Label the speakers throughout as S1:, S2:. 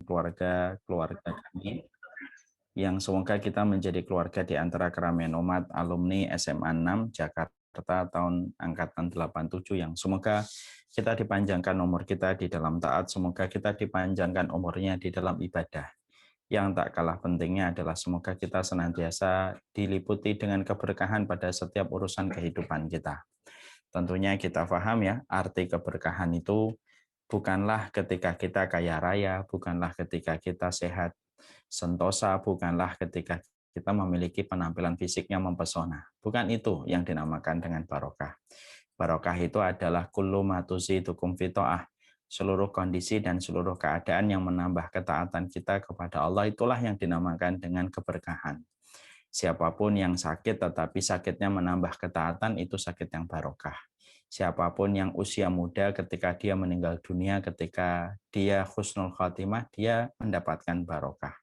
S1: keluarga kami, yang semoga kita menjadi keluarga di antara keramaian umat alumni SMA 6 Jakarta tahun angkatan 87, yang semoga kita dipanjangkan umur kita di dalam taat, semoga kita dipanjangkan umurnya di dalam ibadah. Yang tak kalah pentingnya adalah semoga kita senantiasa diliputi dengan keberkahan pada setiap urusan kehidupan kita. Tentunya kita paham ya, arti keberkahan itu bukanlah ketika kita kaya raya, bukanlah ketika kita sehat sentosa, bukanlah ketika kita memiliki penampilan fisik yang mempesona. Bukan itu yang dinamakan dengan barokah. Barokah itu adalah kullu ma tuzidukum fi ta'ah. Seluruh kondisi dan seluruh keadaan yang menambah ketaatan kita kepada Allah, itulah yang dinamakan dengan keberkahan. Siapapun yang sakit tetapi sakitnya menambah ketaatan, itu sakit yang barokah. Siapapun yang usia muda ketika dia meninggal dunia, ketika dia husnul khatimah, dia mendapatkan barokah.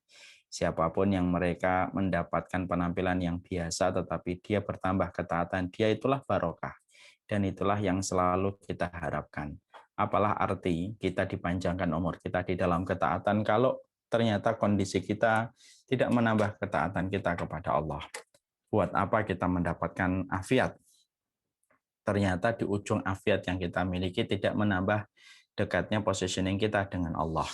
S1: Siapapun yang mereka mendapatkan penampilan yang biasa tetapi dia bertambah ketaatan, dia itulah barokah. Dan itulah yang selalu kita harapkan. Apalah arti kita dipanjangkan umur kita di dalam ketaatan kalau ternyata kondisi kita tidak menambah ketaatan kita kepada Allah. Buat apa kita mendapatkan afiat? Ternyata di ujung afiat yang kita miliki tidak menambah dekatnya positioning kita dengan Allah.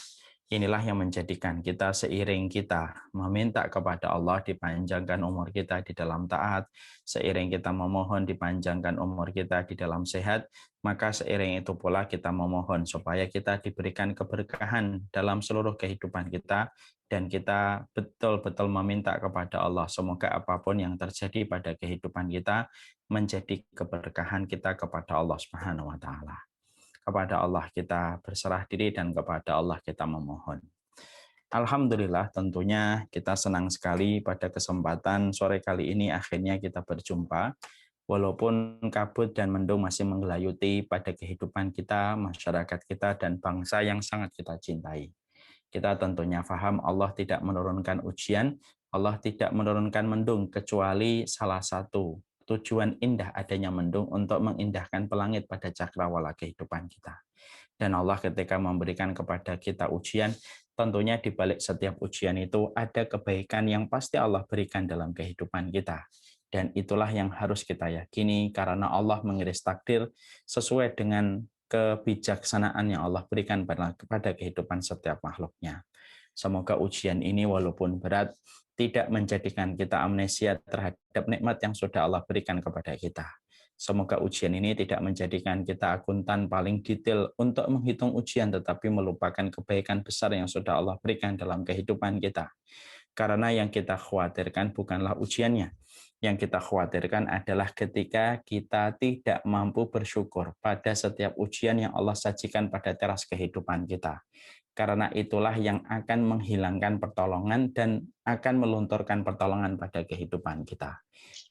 S1: Inilah yang menjadikan kita seiring kita meminta kepada Allah dipanjangkan umur kita di dalam taat, seiring kita memohon dipanjangkan umur kita di dalam sehat, maka seiring itu pula kita memohon supaya kita diberikan keberkahan dalam seluruh kehidupan kita, dan kita betul-betul meminta kepada Allah semoga apapun yang terjadi pada kehidupan kita menjadi keberkahan kita kepada Allah Subhanahu wa taala. Kepada Allah kita berserah diri dan kepada Allah kita memohon. Alhamdulillah, tentunya kita senang sekali pada kesempatan sore kali ini akhirnya kita berjumpa. Walaupun kabut dan mendung masih menggelayuti pada kehidupan kita, masyarakat kita, dan bangsa yang sangat kita cintai. Kita tentunya paham Allah tidak menurunkan ujian, Allah tidak menurunkan mendung, kecuali salah satu tujuan indah adanya mendung untuk mengindahkan pelangit pada cakrawala kehidupan kita. Dan Allah ketika memberikan kepada kita ujian, tentunya di balik setiap ujian itu ada kebaikan yang pasti Allah berikan dalam kehidupan kita. Dan itulah yang harus kita yakini karena Allah mengiris takdir sesuai dengan kebijaksanaan yang Allah berikan kepada kehidupan setiap makhluknya. Semoga ujian ini walaupun berat tidak menjadikan kita amnesia terhadap nikmat yang sudah Allah berikan kepada kita. Semoga ujian ini tidak menjadikan kita akuntan paling detail untuk menghitung ujian, tetapi melupakan kebaikan besar yang sudah Allah berikan dalam kehidupan kita. Karena yang kita khawatirkan bukanlah ujiannya. Yang kita khawatirkan adalah ketika kita tidak mampu bersyukur pada setiap ujian yang Allah sajikan pada teras kehidupan kita. Karena itulah yang akan menghilangkan pertolongan dan akan melunturkan pertolongan pada kehidupan kita.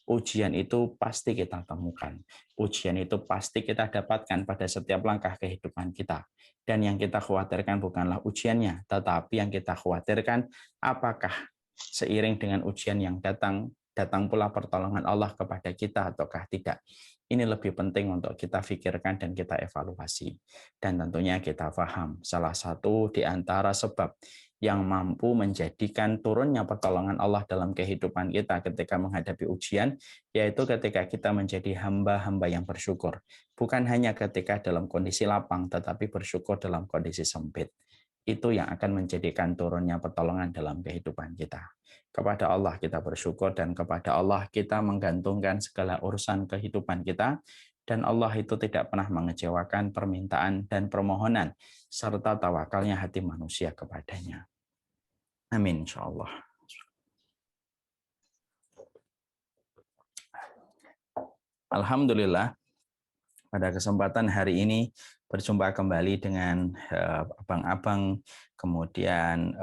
S1: Ujian itu pasti kita temukan. Ujian itu pasti kita dapatkan pada setiap langkah kehidupan kita. Dan yang kita khawatirkan bukanlah ujiannya, tetapi yang kita khawatirkan apakah seiring dengan ujian yang datang pula pertolongan Allah kepada kita ataukah tidak. Ini lebih penting untuk kita pikirkan dan kita evaluasi. Dan tentunya kita paham salah satu di antara sebab yang mampu menjadikan turunnya pertolongan Allah dalam kehidupan kita ketika menghadapi ujian, yaitu ketika kita menjadi hamba-hamba yang bersyukur. Bukan hanya ketika dalam kondisi lapang, tetapi bersyukur dalam kondisi sempit. Itu yang akan menjadikan turunnya pertolongan dalam kehidupan kita. Kepada Allah kita bersyukur dan kepada Allah kita menggantungkan segala urusan kehidupan kita, dan Allah itu tidak pernah mengecewakan permintaan dan permohonan serta tawakalnya hati manusia kepadanya. Amin insyaallah. Alhamdulillah, pada kesempatan hari ini berjumpa kembali dengan abang-abang, kemudian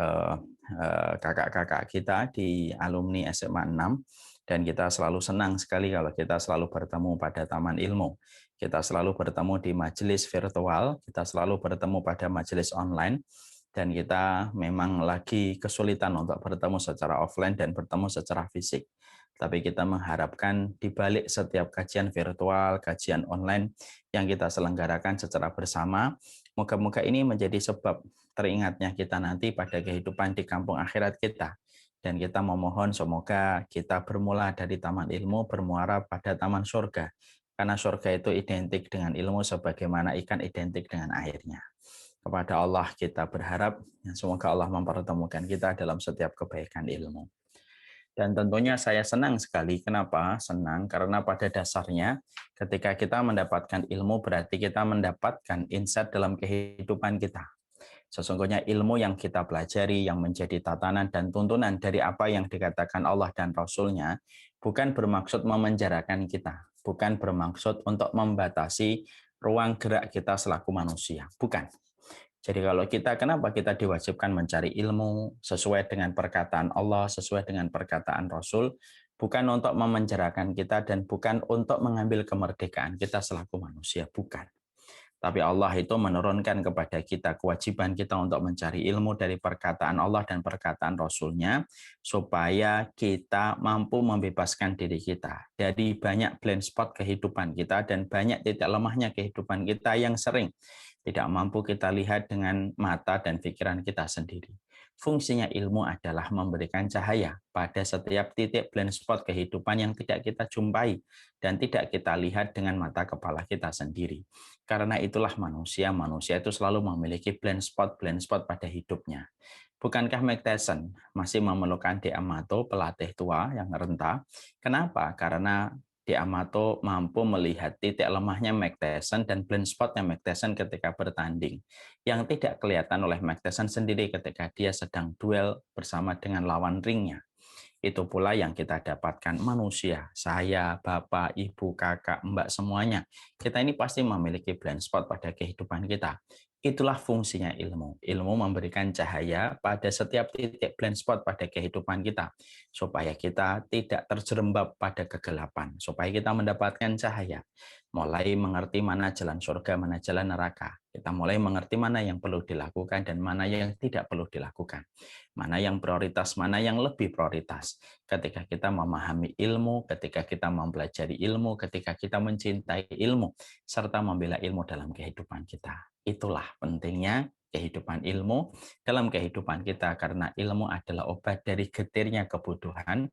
S1: kakak-kakak kita di alumni SMA 6, dan kita selalu senang sekali kalau kita selalu bertemu pada Taman Ilmu. Kita selalu bertemu di majelis virtual, kita selalu bertemu pada majelis online, dan kita memang lagi kesulitan untuk bertemu secara offline dan bertemu secara fisik. Tapi kita mengharapkan di balik setiap kajian virtual, kajian online yang kita selenggarakan secara bersama, Moga-moga ini menjadi sebab teringatnya kita nanti pada kehidupan di kampung akhirat kita. Dan kita memohon semoga kita bermula dari taman ilmu, bermuara pada taman surga. Karena surga itu identik dengan ilmu sebagaimana ikan identik dengan airnya. Kepada Allah kita berharap, semoga Allah mempertemukan kita dalam setiap kebaikan ilmu. Dan tentunya saya senang sekali. Kenapa? Senang karena pada dasarnya ketika kita mendapatkan ilmu berarti kita mendapatkan insight dalam kehidupan kita. Sesungguhnya ilmu yang kita pelajari yang menjadi tatanan dan tuntunan dari apa yang dikatakan Allah dan Rasul-Nya bukan bermaksud memenjarakan kita, bukan bermaksud untuk membatasi ruang gerak kita selaku manusia, bukan. Jadi kalau kita, kenapa kita diwajibkan mencari ilmu sesuai dengan perkataan Allah, sesuai dengan perkataan Rasul, bukan untuk memenjarakan kita dan bukan untuk mengambil kemerdekaan kita selaku manusia, bukan. Tapi Allah itu menurunkan kepada kita kewajiban kita untuk mencari ilmu dari perkataan Allah dan perkataan Rasul-Nya, supaya kita mampu membebaskan diri kita dari banyak blind spot kehidupan kita dan banyak titik lemahnya kehidupan kita yang sering tidak mampu kita lihat dengan mata dan pikiran kita sendiri. Fungsinya ilmu adalah memberikan cahaya pada setiap titik blind spot kehidupan yang tidak kita jumpai dan tidak kita lihat dengan mata kepala kita sendiri. Karena itulah manusia itu selalu memiliki blind spot pada hidupnya. Bukankah Mike Tyson masih memerlukan Amato, pelatih tua yang renta? Kenapa? Karena Amato mampu melihat titik lemahnya Mike Tyson dan blind spotnya Mike Tyson ketika bertanding, yang tidak kelihatan oleh Mike Tyson sendiri ketika dia sedang duel bersama dengan lawan ringnya. Itu pula yang kita dapatkan manusia, saya, bapak, ibu, kakak, mbak, semuanya. Kita ini pasti memiliki blind spot pada kehidupan kita. Itulah fungsinya ilmu. Ilmu memberikan cahaya pada setiap titik blind spot pada kehidupan kita. Supaya kita tidak terjerembab pada kegelapan. Supaya kita mendapatkan cahaya. Mulai mengerti mana jalan surga, mana jalan neraka. Kita mulai mengerti mana yang perlu dilakukan dan mana yang tidak perlu dilakukan. Mana yang prioritas, mana yang lebih prioritas. Ketika kita memahami ilmu, ketika kita mempelajari ilmu, ketika kita mencintai ilmu, serta membela ilmu dalam kehidupan kita. Itulah pentingnya kehidupan ilmu dalam kehidupan kita, karena ilmu adalah obat dari getirnya kebutuhan.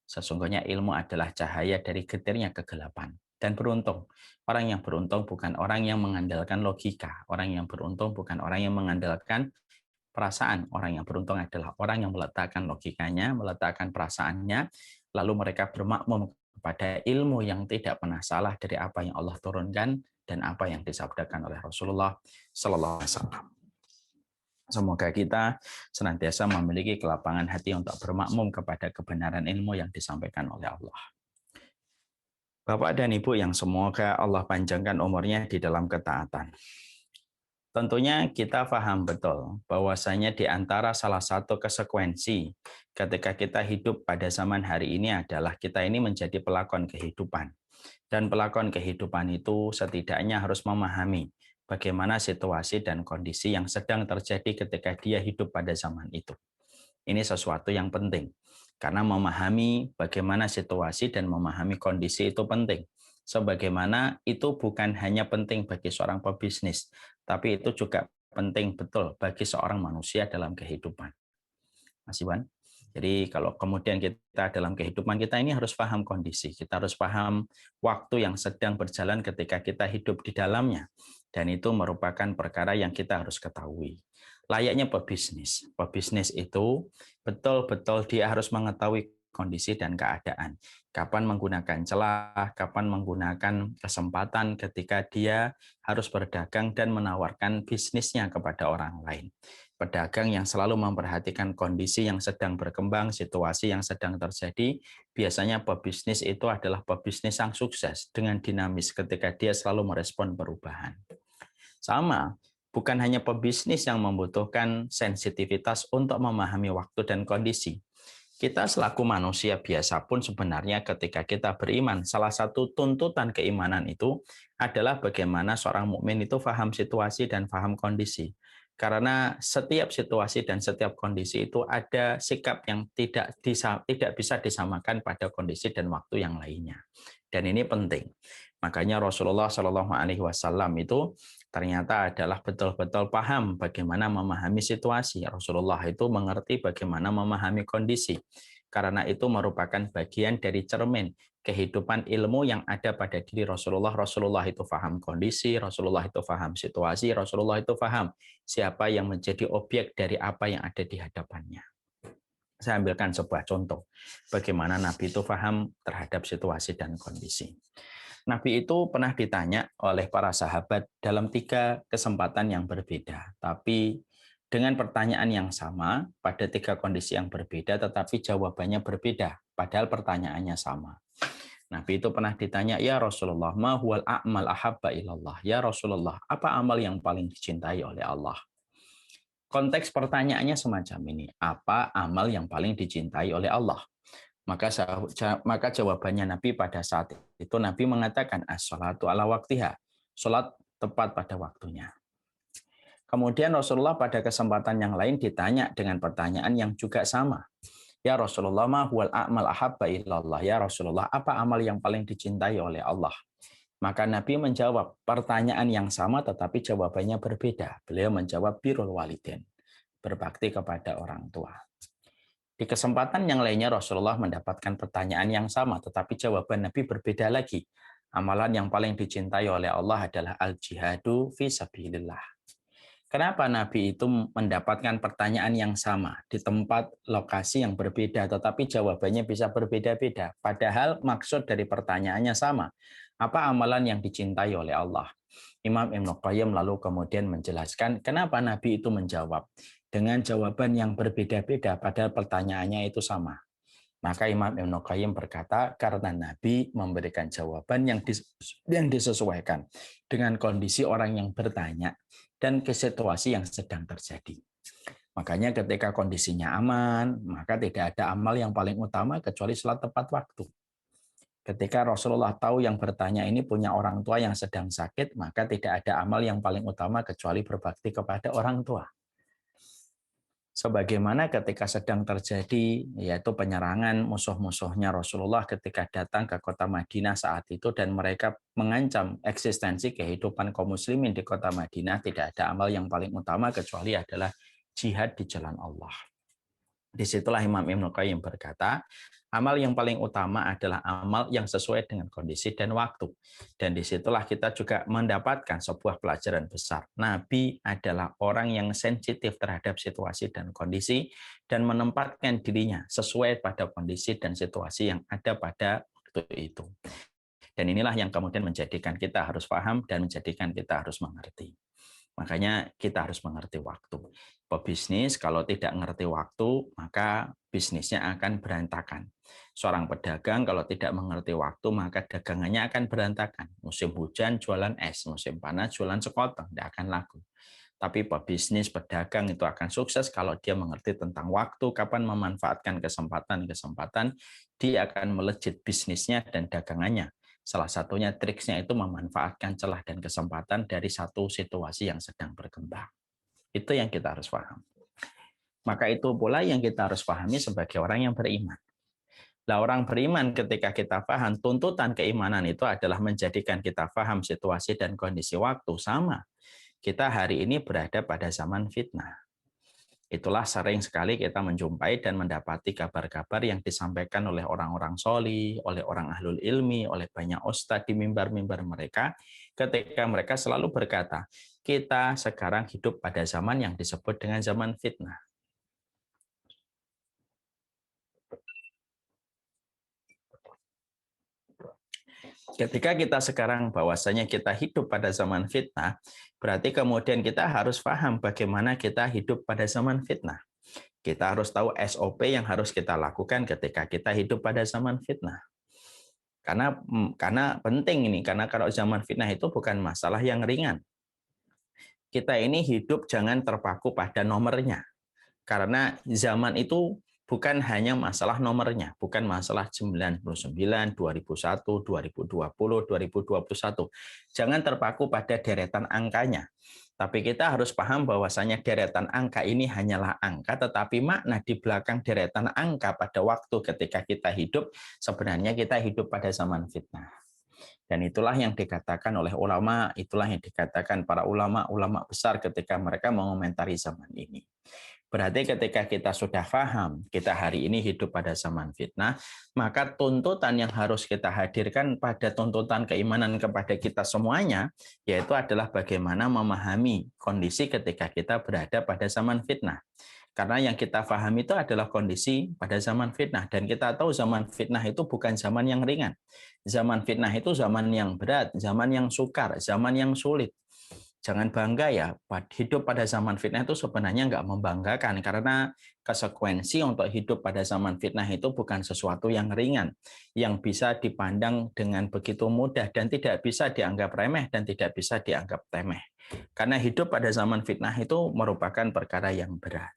S1: Sesungguhnya ilmu adalah cahaya dari getirnya kegelapan. Dan beruntung, orang yang beruntung bukan orang yang mengandalkan logika, orang yang beruntung bukan orang yang mengandalkan perasaan. Orang yang beruntung adalah orang yang meletakkan logikanya, meletakkan perasaannya, lalu mereka bermakmum kepada ilmu yang tidak pernah salah dari apa yang Allah turunkan dan apa yang disabdakan oleh Rasulullah Sallallahu Alaihi Wasallam. Semoga kita senantiasa memiliki kelapangan hati untuk bermakmum kepada kebenaran ilmu yang disampaikan oleh Allah. Bapak dan Ibu yang semoga Allah panjangkan umurnya di dalam ketaatan. Tentunya kita paham betul bahwasanya di antara salah satu konsekuensi ketika kita hidup pada zaman hari ini adalah kita ini menjadi pelakon kehidupan. Dan pelakon kehidupan itu setidaknya harus memahami bagaimana situasi dan kondisi yang sedang terjadi ketika dia hidup pada zaman itu. Ini sesuatu yang penting, karena memahami bagaimana situasi dan memahami kondisi itu penting. Sebagaimana itu bukan hanya penting bagi seorang pebisnis, tapi itu juga penting betul bagi seorang manusia dalam kehidupan. Mas Iwan? Jadi kalau kemudian kita dalam kehidupan kita ini harus paham kondisi, kita harus paham waktu yang sedang berjalan ketika kita hidup di dalamnya. Dan itu merupakan perkara yang kita harus ketahui. Layaknya pebisnis. Pebisnis itu betul-betul dia harus mengetahui kondisi dan keadaan. Kapan menggunakan celah, kapan menggunakan kesempatan ketika dia harus berdagang dan menawarkan bisnisnya kepada orang lain. Pedagang yang selalu memperhatikan kondisi yang sedang berkembang, situasi yang sedang terjadi, biasanya pebisnis itu adalah pebisnis yang sukses dengan dinamis ketika dia selalu merespon perubahan. Sama, bukan hanya pebisnis yang membutuhkan sensitivitas untuk memahami waktu dan kondisi. Kita selaku manusia biasa pun sebenarnya ketika kita beriman, salah satu tuntutan keimanan itu adalah bagaimana seorang mukmin itu paham situasi dan paham kondisi. Karena setiap situasi dan setiap kondisi itu ada sikap yang tidak bisa disamakan pada kondisi dan waktu yang lainnya. Dan ini penting. Makanya Rasulullah Shallallahu Alaihi Wasallam itu ternyata adalah betul-betul paham bagaimana memahami situasi. Rasulullah itu mengerti bagaimana memahami kondisi. Karena itu merupakan bagian dari cermin kehidupan ilmu yang ada pada diri Rasulullah. Rasulullah itu paham kondisi, Rasulullah itu paham situasi, Rasulullah itu paham siapa yang menjadi objek dari apa yang ada di hadapannya. Saya ambilkan sebuah contoh bagaimana Nabi itu paham terhadap situasi dan kondisi. Nabi itu pernah ditanya oleh para sahabat dalam 3 kesempatan yang berbeda, tapi dengan pertanyaan yang sama pada 3 kondisi yang berbeda, tetapi jawabannya berbeda, padahal pertanyaannya sama. Nabi itu pernah ditanya, ya Rasulullah, ma huwal a'mal ahabba ilallah. Ya Rasulullah, apa amal yang paling dicintai oleh Allah? Konteks pertanyaannya semacam ini, apa amal yang paling dicintai oleh Allah? Maka jawabannya Nabi pada saat itu, Nabi mengatakan as-sholatu ala waktiha, sholat tepat pada waktunya. Kemudian Rasulullah pada kesempatan yang lain ditanya dengan pertanyaan yang juga sama. Ya Rasulullah, ma huwal a'mal ahabba ilallah. Ya Rasulullah, apa amal yang paling dicintai oleh Allah? Maka Nabi menjawab pertanyaan yang sama tetapi jawabannya berbeda. Beliau menjawab birrul walidain, berbakti kepada orang tua. Di kesempatan yang lainnya Rasulullah mendapatkan pertanyaan yang sama, tetapi jawaban Nabi berbeda lagi. Amalan yang paling dicintai oleh Allah adalah al-jihadu fi sabilillah. Kenapa Nabi itu mendapatkan pertanyaan yang sama di tempat lokasi yang berbeda, tetapi jawabannya bisa berbeda-beda? Padahal maksud dari pertanyaannya sama. Apa amalan yang dicintai oleh Allah? Imam Ibnu Qayyim lalu kemudian menjelaskan kenapa Nabi itu menjawab dengan jawaban yang berbeda-beda padahal pertanyaannya itu sama. Maka Imam Ibnu Qayyim berkata karena Nabi memberikan jawaban yang disesuaikan dengan kondisi orang yang bertanya dan ke situasi yang sedang terjadi. Makanya ketika kondisinya aman, maka tidak ada amal yang paling utama kecuali sholat tepat waktu. Ketika Rasulullah tahu yang bertanya ini punya orang tua yang sedang sakit, maka tidak ada amal yang paling utama kecuali berbakti kepada orang tua. Sebagaimana ketika sedang terjadi yaitu penyerangan musuh-musuhnya Rasulullah ketika datang ke kota Madinah saat itu dan mereka mengancam eksistensi kehidupan kaum muslimin di kota Madinah, tidak ada amal yang paling utama kecuali adalah jihad di jalan Allah. Disitulah Imam Ibnu Qayyim berkata, amal yang paling utama adalah amal yang sesuai dengan kondisi dan waktu. Dan disitulah kita juga mendapatkan sebuah pelajaran besar. Nabi adalah orang yang sensitif terhadap situasi dan kondisi dan menempatkan dirinya sesuai pada kondisi dan situasi yang ada pada waktu itu. Dan inilah yang kemudian menjadikan kita harus paham dan menjadikan kita harus mengerti. Makanya kita harus mengerti waktu. Pebisnis kalau tidak mengerti waktu, maka bisnisnya akan berantakan. Seorang pedagang kalau tidak mengerti waktu, maka dagangannya akan berantakan. Musim hujan jualan es, musim panas jualan sekoteng, tidak akan laku. Tapi pebisnis, pedagang itu akan sukses kalau dia mengerti tentang waktu, kapan memanfaatkan kesempatan-kesempatan, dia akan melejit bisnisnya dan dagangannya. Salah satunya triksnya itu memanfaatkan celah dan kesempatan dari satu situasi yang sedang berkembang. Itu yang kita harus paham. Maka itu pula yang kita harus pahami sebagai orang yang beriman. Nah, orang beriman ketika kita paham, tuntutan keimanan itu adalah menjadikan kita paham situasi dan kondisi waktu sama. Kita hari ini berada pada zaman fitnah. Itulah sering sekali kita menjumpai dan mendapati kabar-kabar yang disampaikan oleh orang-orang solih, oleh orang ahlul ilmi, oleh banyak ustadz di mimbar-mimbar mereka, ketika mereka selalu berkata, kita sekarang hidup pada zaman yang disebut dengan zaman fitnah. Ketika kita sekarang bahwasanya kita hidup pada zaman fitnah, berarti kemudian kita harus paham bagaimana kita hidup pada zaman fitnah. Kita harus tahu SOP yang harus kita lakukan ketika kita hidup pada zaman fitnah. Karena penting ini, karena kalau zaman fitnah itu bukan masalah yang ringan. Kita ini hidup jangan terpaku pada nomornya. Karena zaman itu bukan hanya masalah nomornya, bukan masalah 99, 2001, 2020, 2021. Jangan terpaku pada deretan angkanya. Tapi kita harus paham bahwasanya deretan angka ini hanyalah angka, tetapi makna di belakang deretan angka pada waktu ketika kita hidup, sebenarnya kita hidup pada zaman fitnah. Dan itulah yang dikatakan oleh ulama, itulah yang dikatakan para ulama-ulama besar ketika mereka mengomentari zaman ini. Berarti ketika kita sudah paham, kita hari ini hidup pada zaman fitnah, maka tuntutan yang harus kita hadirkan pada tuntutan keimanan kepada kita semuanya, yaitu adalah bagaimana memahami kondisi ketika kita berada pada zaman fitnah. Karena yang kita pahami itu adalah kondisi pada zaman fitnah. Dan kita tahu zaman fitnah itu bukan zaman yang ringan. Zaman fitnah itu zaman yang berat, zaman yang sukar, zaman yang sulit. Jangan bangga ya, hidup pada zaman fitnah itu sebenarnya nggak membanggakan karena konsekuensi untuk hidup pada zaman fitnah itu bukan sesuatu yang ringan, yang bisa dipandang dengan begitu mudah dan tidak bisa dianggap remeh dan tidak bisa dianggap temeh. Karena hidup pada zaman fitnah itu merupakan perkara yang berat.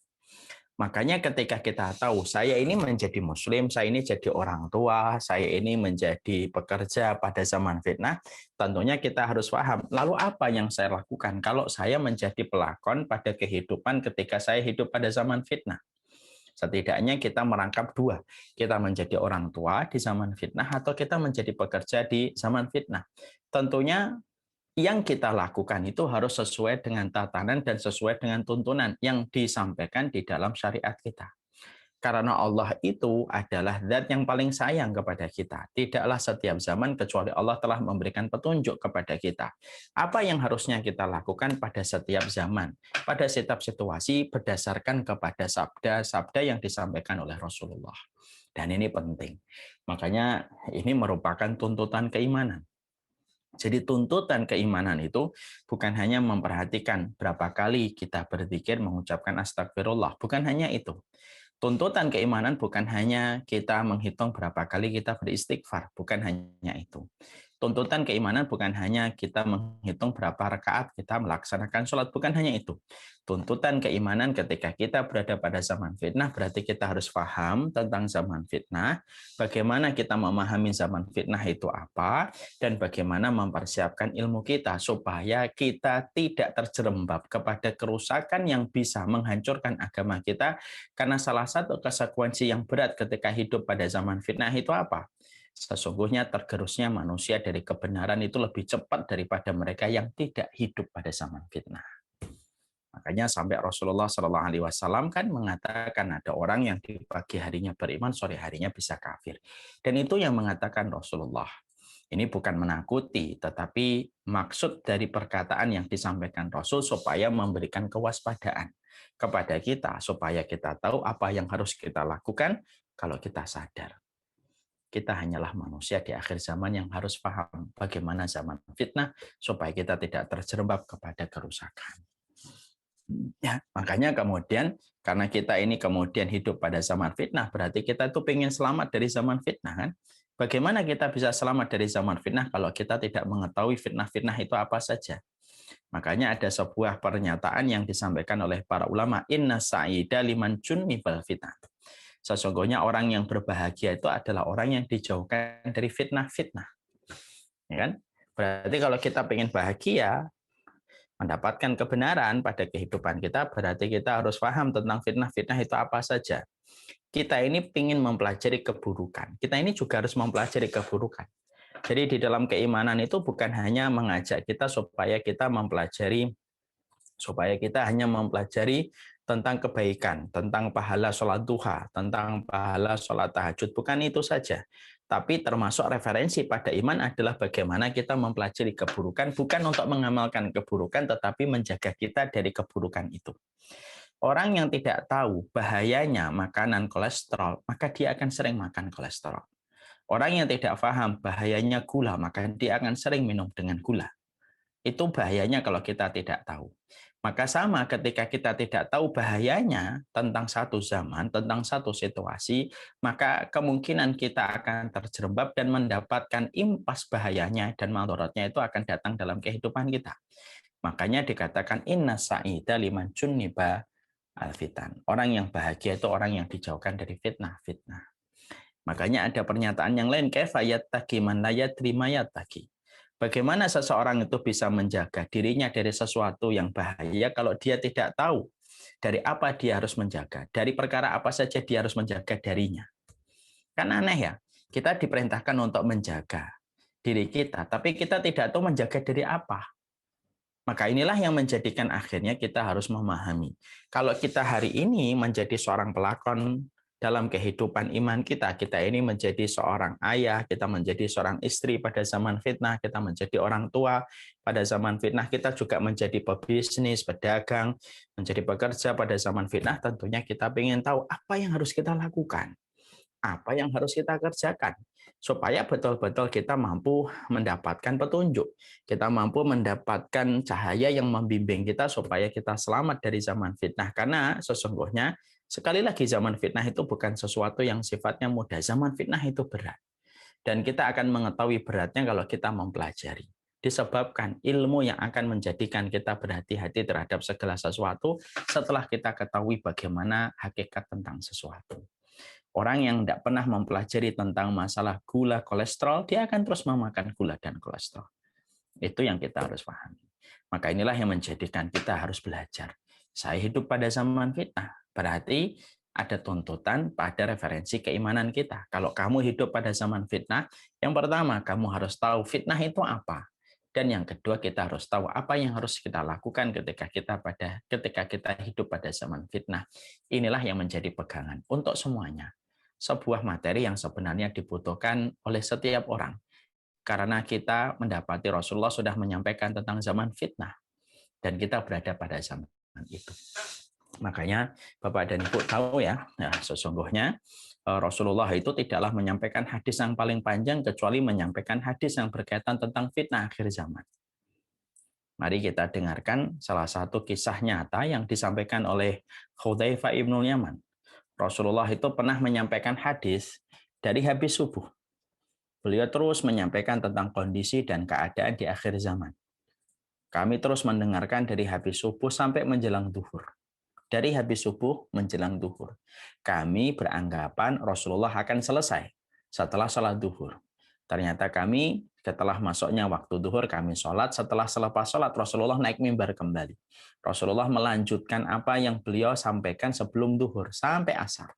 S1: Makanya ketika kita tahu saya ini menjadi muslim, saya ini jadi orang tua, saya ini menjadi pekerja pada zaman fitnah, tentunya kita harus paham, lalu apa yang saya lakukan kalau saya menjadi pelakon pada kehidupan ketika saya hidup pada zaman fitnah? Setidaknya kita merangkap dua, kita menjadi orang tua di zaman fitnah atau kita menjadi pekerja di zaman fitnah. Tentunya yang kita lakukan itu harus sesuai dengan tatanan dan sesuai dengan tuntunan yang disampaikan di dalam syariat kita. Karena Allah itu adalah zat yang paling sayang kepada kita. Tidaklah setiap zaman kecuali Allah telah memberikan petunjuk kepada kita. Apa yang harusnya kita lakukan pada setiap zaman, pada setiap situasi berdasarkan kepada sabda-sabda yang disampaikan oleh Rasulullah. Dan ini penting. Makanya ini merupakan tuntutan keimanan. Jadi tuntutan keimanan itu bukan hanya memperhatikan berapa kali kita berzikir mengucapkan astagfirullah, bukan hanya itu. Tuntutan keimanan bukan hanya kita menghitung berapa kali kita beristighfar, bukan hanya itu. Tuntutan keimanan bukan hanya kita menghitung berapa rakaat kita melaksanakan sholat, bukan hanya itu. Tuntutan keimanan ketika kita berada pada zaman fitnah, berarti kita harus paham tentang zaman fitnah, bagaimana kita memahami zaman fitnah itu apa, dan bagaimana mempersiapkan ilmu kita supaya kita tidak terjerembab kepada kerusakan yang bisa menghancurkan agama kita, karena salah satu konsekuensi yang berat ketika hidup pada zaman fitnah itu apa? Sesungguhnya tergerusnya manusia dari kebenaran itu lebih cepat daripada mereka yang tidak hidup pada zaman fitnah. Makanya sampai Rasulullah Shallallahu Alaihi Wasallam kan mengatakan ada orang yang di pagi harinya beriman, sore harinya bisa kafir. Dan itu yang mengatakan Rasulullah. Ini bukan menakuti, tetapi maksud dari perkataan yang disampaikan Rasul supaya memberikan kewaspadaan kepada kita, supaya kita tahu apa yang harus kita lakukan kalau kita sadar. Kita hanyalah manusia di akhir zaman yang harus paham bagaimana zaman fitnah supaya kita tidak terjerembab kepada kerusakan. Ya, makanya kemudian karena kita ini kemudian hidup pada zaman fitnah, berarti kita itu pengen selamat dari zaman fitnah kan? Bagaimana kita bisa selamat dari zaman fitnah kalau kita tidak mengetahui fitnah-fitnah itu apa saja? Makanya ada sebuah pernyataan yang disampaikan oleh para ulama, inna sa'ida liman junnibal fitnah. Sesungguhnya orang yang berbahagia itu adalah orang yang dijauhkan dari fitnah-fitnah. Ya kan? Berarti kalau kita pengen bahagia, mendapatkan kebenaran pada kehidupan kita, berarti kita harus paham tentang fitnah-fitnah itu apa saja. Kita ini ingin mempelajari keburukan. Kita ini juga harus mempelajari keburukan. Jadi di dalam keimanan itu bukan hanya mengajak kita supaya kita hanya mempelajari tentang kebaikan, tentang pahala sholat duha, tentang pahala sholat tahajud. Bukan itu saja. Tapi termasuk referensi pada iman adalah bagaimana kita mempelajari keburukan, bukan untuk mengamalkan keburukan, tetapi menjaga kita dari keburukan itu. Orang yang tidak tahu bahayanya makanan kolesterol, maka dia akan sering makan kolesterol. Orang yang tidak paham bahayanya gula, maka dia akan sering minum dengan gula. Itu bahayanya kalau kita tidak tahu. Maka sama ketika kita tidak tahu bahayanya tentang satu zaman, tentang satu situasi, maka kemungkinan kita akan terjerembab dan mendapatkan impas bahayanya dan mandorotnya itu akan datang dalam kehidupan kita. Makanya dikatakan inna sa'ida liman junniba al-fitan. Orang yang bahagia itu orang yang dijauhkan dari fitnah-fitnah. Makanya ada pernyataan yang lain, kaifa yattaqi man la yadri ma yattaqi. Bagaimana seseorang itu bisa menjaga dirinya dari sesuatu yang bahaya kalau dia tidak tahu dari apa dia harus menjaga, dari perkara apa saja dia harus menjaga darinya. Kan aneh ya, kita diperintahkan untuk menjaga. diri kita, tapi kita tidak tahu menjaga diri apa. Maka inilah yang menjadikan akhirnya kita harus memahami. Kalau kita hari ini menjadi seorang pelakon dalam kehidupan iman kita, kita ini menjadi seorang ayah, kita menjadi seorang istri pada zaman fitnah, kita menjadi orang tua pada zaman fitnah, kita juga menjadi pebisnis, pedagang, menjadi pekerja pada zaman fitnah, tentunya kita ingin tahu apa yang harus kita lakukan, apa yang harus kita kerjakan, supaya betul-betul kita mampu mendapatkan petunjuk, kita mampu mendapatkan cahaya yang membimbing kita supaya kita selamat dari zaman fitnah. Karena sesungguhnya, sekali lagi zaman fitnah itu bukan sesuatu yang sifatnya mudah, zaman fitnah itu berat. Dan kita akan mengetahui beratnya kalau kita mempelajari. Disebabkan ilmu yang akan menjadikan kita berhati-hati terhadap segala sesuatu setelah kita ketahui bagaimana hakikat tentang sesuatu. Orang yang tidak pernah mempelajari tentang masalah gula, kolesterol, dia akan terus memakan gula dan kolesterol. Itu yang kita harus pahami. Maka inilah yang menjadikan kita harus belajar. Saya hidup pada zaman fitnah, berarti ada tuntutan pada referensi keimanan kita. Kalau kamu hidup pada zaman fitnah, yang pertama kamu harus tahu fitnah itu apa. Dan yang kedua kita harus tahu apa yang harus kita lakukan ketika kita hidup pada zaman fitnah. Inilah yang menjadi pegangan untuk semuanya. Sebuah materi yang sebenarnya dibutuhkan oleh setiap orang. Karena kita mendapati Rasulullah sudah menyampaikan tentang zaman fitnah. Dan kita berada pada zaman itu. Makanya Bapak dan Ibu tahu ya, sesungguhnya Rasulullah itu tidaklah menyampaikan hadis yang paling panjang kecuali menyampaikan hadis yang berkaitan tentang fitnah akhir zaman. Mari kita dengarkan salah satu kisah nyata yang disampaikan oleh Hudzaifah ibnul Yaman. Rasulullah itu pernah menyampaikan hadis dari habis subuh. Beliau terus menyampaikan tentang kondisi dan keadaan di akhir zaman. Kami terus mendengarkan dari habis subuh sampai menjelang duhur. Dari habis subuh menjelang duhur. Kami beranggapan Rasulullah akan selesai setelah sholat duhur. Ternyata kami setelah masuknya waktu duhur kami sholat. Setelah selepas sholat Rasulullah naik mimbar kembali. Rasulullah melanjutkan apa yang beliau sampaikan sebelum duhur sampai asar.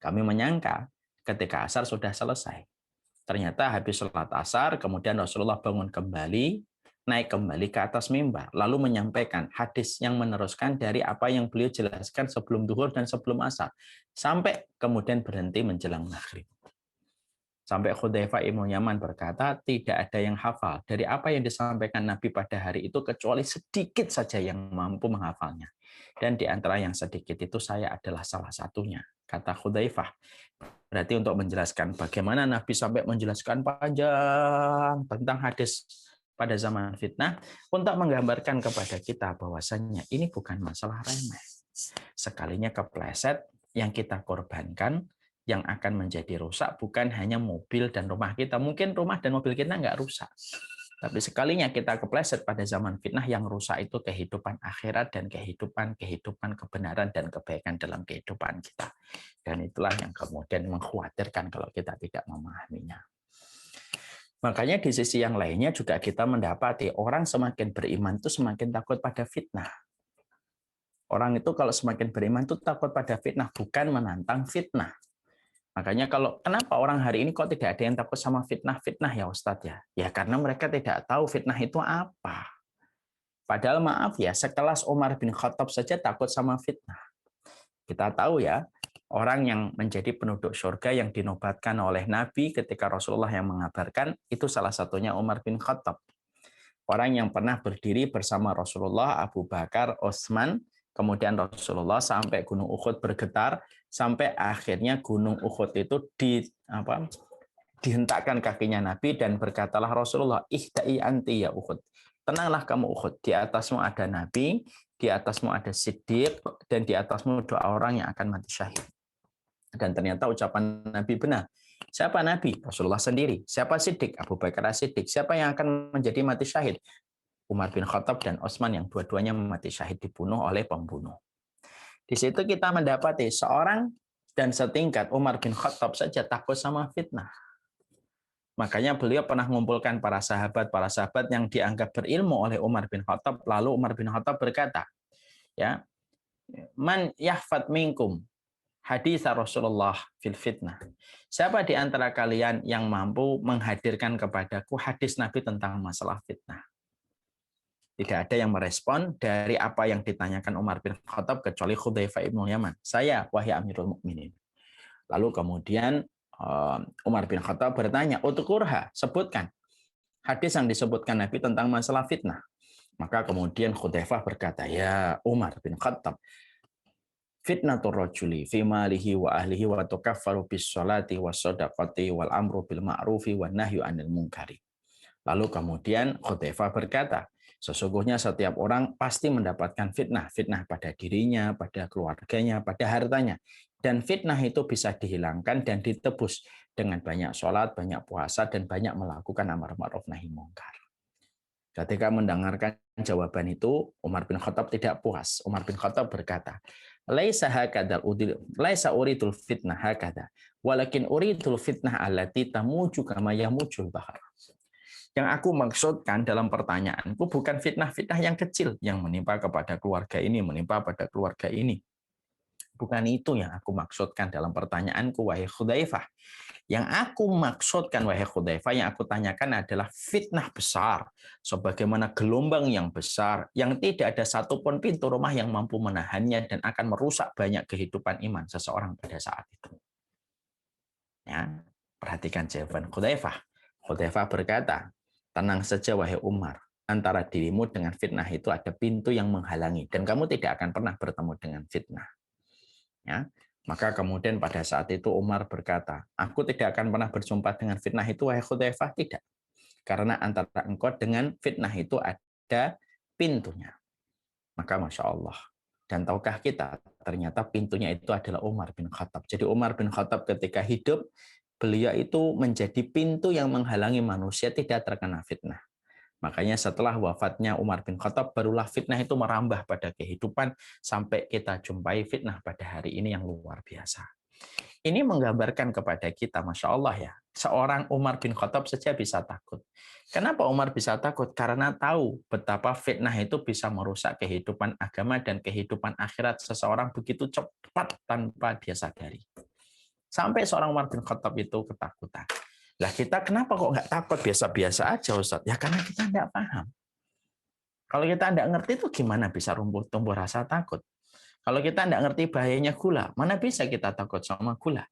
S1: Kami menyangka ketika asar sudah selesai. Ternyata habis sholat asar, kemudian Rasulullah bangun kembali, naik kembali ke atas mimbar, lalu menyampaikan hadis yang meneruskan dari apa yang beliau jelaskan sebelum duhur dan sebelum asar, sampai kemudian berhenti menjelang maghrib. Sampai Hudzaifah ibnu Yaman berkata, tidak ada yang hafal dari apa yang disampaikan Nabi pada hari itu, kecuali sedikit saja yang mampu menghafalnya. Dan di antara yang sedikit itu saya adalah salah satunya, kata Hudzaifah. Berarti untuk menjelaskan bagaimana Nabi sampai menjelaskan panjang tentang hadis pada zaman fitnah, untuk menggambarkan kepada kita bahwasannya ini bukan masalah remeh. Sekalinya kepleset yang kita korbankan, yang akan menjadi rusak bukan hanya mobil dan rumah kita. Mungkin rumah dan mobil kita nggak rusak. Tapi sekalinya kita kepleset pada zaman fitnah, yang rusak itu kehidupan akhirat dan kehidupan kebenaran dan kebaikan dalam kehidupan kita. Dan itulah yang kemudian mengkhawatirkan kalau kita tidak memahaminya. Makanya di sisi yang lainnya juga kita mendapati orang semakin beriman itu semakin takut pada fitnah. Orang itu kalau semakin beriman itu takut pada fitnah, bukan menantang fitnah. Makanya kenapa orang hari ini kok tidak ada yang takut sama fitnah-fitnah ya Ustadz ya? Ya karena mereka tidak tahu fitnah itu apa. Padahal maaf ya, sekelas Umar bin Khattab saja takut sama fitnah. Kita tahu ya, orang yang menjadi penduduk surga yang dinobatkan oleh Nabi ketika Rasulullah yang mengabarkan, itu salah satunya Umar bin Khattab. Orang yang pernah berdiri bersama Rasulullah, Abu Bakar, Utsman, kemudian Rasulullah sampai Gunung Uhud bergetar, sampai akhirnya Gunung Uhud itu dihentakkan kakinya Nabi dan berkatalah Rasulullah, ihda'i anti ya Uhud. Tenanglah kamu Uhud, di atasmu ada Nabi, di atasmu ada Siddiq, dan di atasmu doa orang yang akan mati syahid. Dan ternyata ucapan Nabi benar. Siapa Nabi? Rasulullah sendiri. Siapa Siddiq? Abu Bakar Siddiq. Siapa yang akan menjadi mati syahid? Umar bin Khattab dan Utsman, yang dua-duanya mati syahid dibunuh oleh pembunuh. Di situ kita mendapati seorang dan setingkat Umar bin Khattab saja takut sama fitnah. Makanya beliau pernah mengumpulkan para sahabat yang dianggap berilmu oleh Umar bin Khattab. Lalu Umar bin Khattab berkata, ya, man yahfad minkum, hadits Rasulullah fil fitnah. Siapa di antara kalian yang mampu menghadirkan kepadaku hadis Nabi tentang masalah fitnah? Tidak ada yang merespon dari apa yang ditanyakan Umar bin Khattab kecuali Hudzaifah ibnu Yaman. Saya, wahai Amirul Mukminin. Lalu kemudian Umar bin Khattab bertanya, "Utqurha, sebutkan hadis yang disebutkan Nabi tentang masalah fitnah." Maka kemudian Hudzaifah berkata, "Ya Umar bin Khattab, fitnatur rajuli fi malihi wa ahlihi wa tukaffaru bis sholati was shadaqati wal amru bil ma'rufi wan nahyu 'anil munkari." Lalu kemudian Hudzaifah berkata, sesungguhnya setiap orang pasti mendapatkan fitnah, fitnah pada dirinya, pada keluarganya, pada hartanya. Dan fitnah itu bisa dihilangkan dan ditebus dengan banyak sholat, banyak puasa, dan banyak melakukan amar ma'ruf nahi munkar. Ketika mendengarkan jawaban itu, Umar bin Khattab tidak puas. Umar bin Khattab berkata, laisa uridul fitnah hakada, walakin uridul fitnah allati tamuju kama yamujul bahar. Yang aku maksudkan dalam pertanyaanku bukan fitnah-fitnah yang kecil yang menimpa kepada keluarga ini, menimpa pada keluarga ini. Bukan itu yang aku maksudkan dalam pertanyaanku, wahai Hudzaifah. Yang aku maksudkan, wahai Hudzaifah, yang aku tanyakan adalah fitnah besar, sebagaimana gelombang yang besar, yang tidak ada satupun pintu rumah yang mampu menahannya dan akan merusak banyak kehidupan iman seseorang pada saat itu. Ya, perhatikan jawaban Hudzaifah. Hudzaifah berkata, tenang saja wahai Umar, antara dirimu dengan fitnah itu ada pintu yang menghalangi dan kamu tidak akan pernah bertemu dengan fitnah. Ya, maka kemudian pada saat itu Umar berkata, aku tidak akan pernah berjumpa dengan fitnah itu wahai Hudzaifah, tidak. Karena antara engkau dengan fitnah itu ada pintunya. Maka Masya Allah. Dan tahukah kita, ternyata pintunya itu adalah Umar bin Khattab. Jadi Umar bin Khattab ketika hidup, beliau itu menjadi pintu yang menghalangi manusia tidak terkena fitnah. Makanya setelah wafatnya Umar bin Khattab, barulah fitnah itu merambah pada kehidupan sampai kita jumpai fitnah pada hari ini yang luar biasa. Ini menggambarkan kepada kita, Masya Allah ya, seorang Umar bin Khattab saja bisa takut. Kenapa Umar bisa takut? Karena tahu betapa fitnah itu bisa merusak kehidupan agama dan kehidupan akhirat seseorang begitu cepat tanpa dia sadari. Sampai seorang Umar bin Khattab itu ketakutan. Lah kita kenapa kok nggak takut? Biasa-biasa aja Ustaz. Ya karena kita nggak paham. Kalau kita nggak ngerti itu gimana bisa tumbuh rasa takut? Kalau kita nggak ngerti bahayanya gula, mana bisa kita takut sama gula?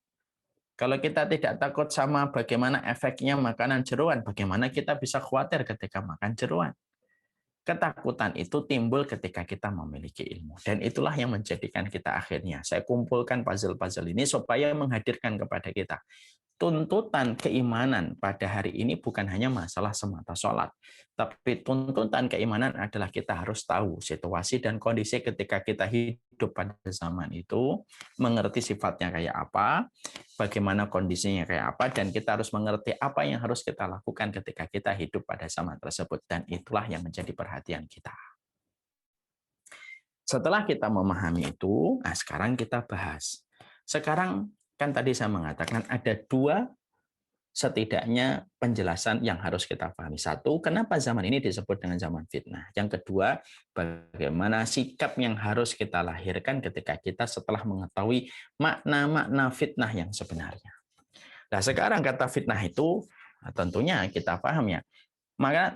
S1: Kalau kita tidak takut sama bagaimana efeknya makanan jeroan, bagaimana kita bisa khawatir ketika makan jeroan? Ketakutan itu timbul ketika kita memiliki ilmu. Dan itulah yang menjadikan kita akhirnya. Saya kumpulkan puzzle-puzzle ini supaya menghadirkan kepada kita. Tuntutan keimanan pada hari ini bukan hanya masalah semata sholat. Tapi tuntutan keimanan adalah kita harus tahu situasi dan kondisi ketika kita hidup pada zaman itu, mengerti sifatnya kayak apa, bagaimana kondisinya kayak apa, dan kita harus mengerti apa yang harus kita lakukan ketika kita hidup pada zaman tersebut. Dan itulah yang menjadi perhatian kita. Setelah kita memahami itu, nah sekarang kita bahas. Sekarang kan tadi saya mengatakan ada dua setidaknya penjelasan yang harus kita pahami. Satu, kenapa zaman ini disebut dengan zaman fitnah. Yang kedua, bagaimana sikap yang harus kita lahirkan ketika kita setelah mengetahui makna-makna fitnah yang sebenarnya. Nah, sekarang kata fitnah itu tentunya kita paham ya. Maka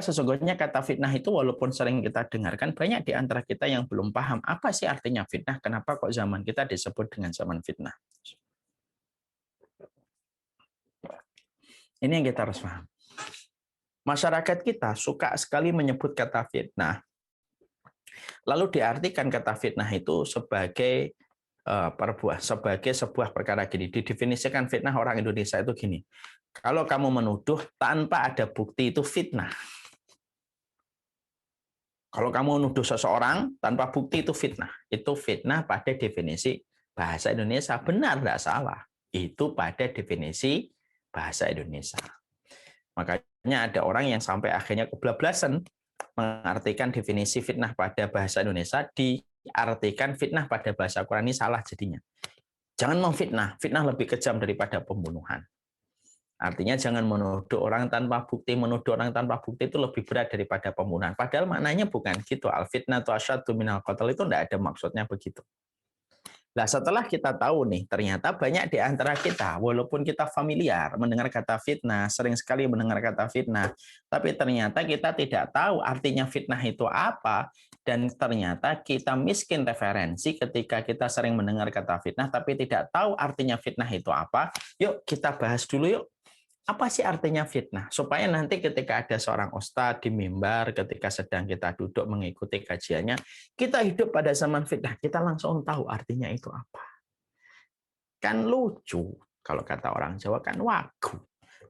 S1: sesungguhnya kata fitnah itu walaupun sering kita dengarkan, banyak di antara kita yang belum paham apa sih artinya fitnah, kenapa kok zaman kita disebut dengan zaman fitnah. Ini yang kita harus paham. Masyarakat kita suka sekali menyebut kata fitnah, lalu diartikan kata fitnah itu sebagai sebuah perkara gini. Didefinisikan fitnah orang Indonesia itu gini. Kalau kamu menuduh tanpa ada bukti itu fitnah. Kalau kamu menuduh seseorang tanpa bukti itu fitnah. Itu fitnah pada definisi bahasa Indonesia. Benar, tidak salah. Itu pada definisi bahasa Indonesia. Makanya ada orang yang sampai akhirnya kebablasan mengartikan definisi fitnah pada bahasa Indonesia diartikan fitnah pada bahasa Quran, ini salah jadinya. Jangan memfitnah. Fitnah lebih kejam daripada pembunuhan. Artinya jangan menuduh orang tanpa bukti. Menuduh orang tanpa bukti itu lebih berat daripada pembunuhan. Padahal maknanya bukan gitu. Al-fitnatu asyaddu minal qatl itu tidak ada maksudnya begitu. Nah, setelah kita tahu nih, ternyata banyak di antara kita, walaupun kita familiar mendengar kata fitnah, sering sekali mendengar kata fitnah, tapi ternyata kita tidak tahu artinya fitnah itu apa, dan ternyata kita miskin referensi ketika kita sering mendengar kata fitnah, tapi tidak tahu artinya fitnah itu apa. Yuk kita bahas dulu yuk. Apa sih artinya fitnah? Supaya nanti ketika ada seorang ustadz di mimbar, ketika sedang kita duduk mengikuti kajiannya, kita hidup pada zaman fitnah, kita langsung tahu artinya itu apa. Kan lucu, kalau kata orang Jawa kan wagu.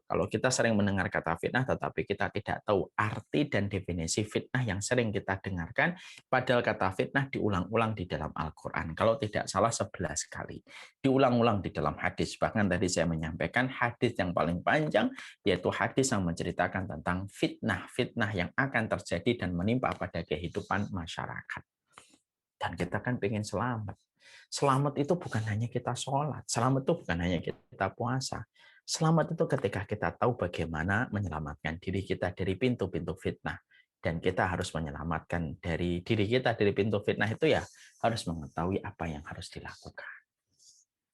S1: Kalau kita sering mendengar kata fitnah, tetapi kita tidak tahu arti dan definisi fitnah yang sering kita dengarkan, padahal kata fitnah diulang-ulang di dalam Al-Quran. Kalau tidak salah 11 kali. Diulang-ulang di dalam hadis. Bahkan tadi saya menyampaikan hadis yang paling panjang, yaitu hadis yang menceritakan tentang fitnah-fitnah yang akan terjadi dan menimpa pada kehidupan masyarakat. Dan kita kan pengen selamat. Selamat itu bukan hanya kita sholat. Selamat itu bukan hanya kita puasa. Selamat itu ketika kita tahu bagaimana menyelamatkan diri kita dari pintu-pintu fitnah. Dan kita harus menyelamatkan dari diri kita dari pintu fitnah itu ya harus mengetahui apa yang harus dilakukan.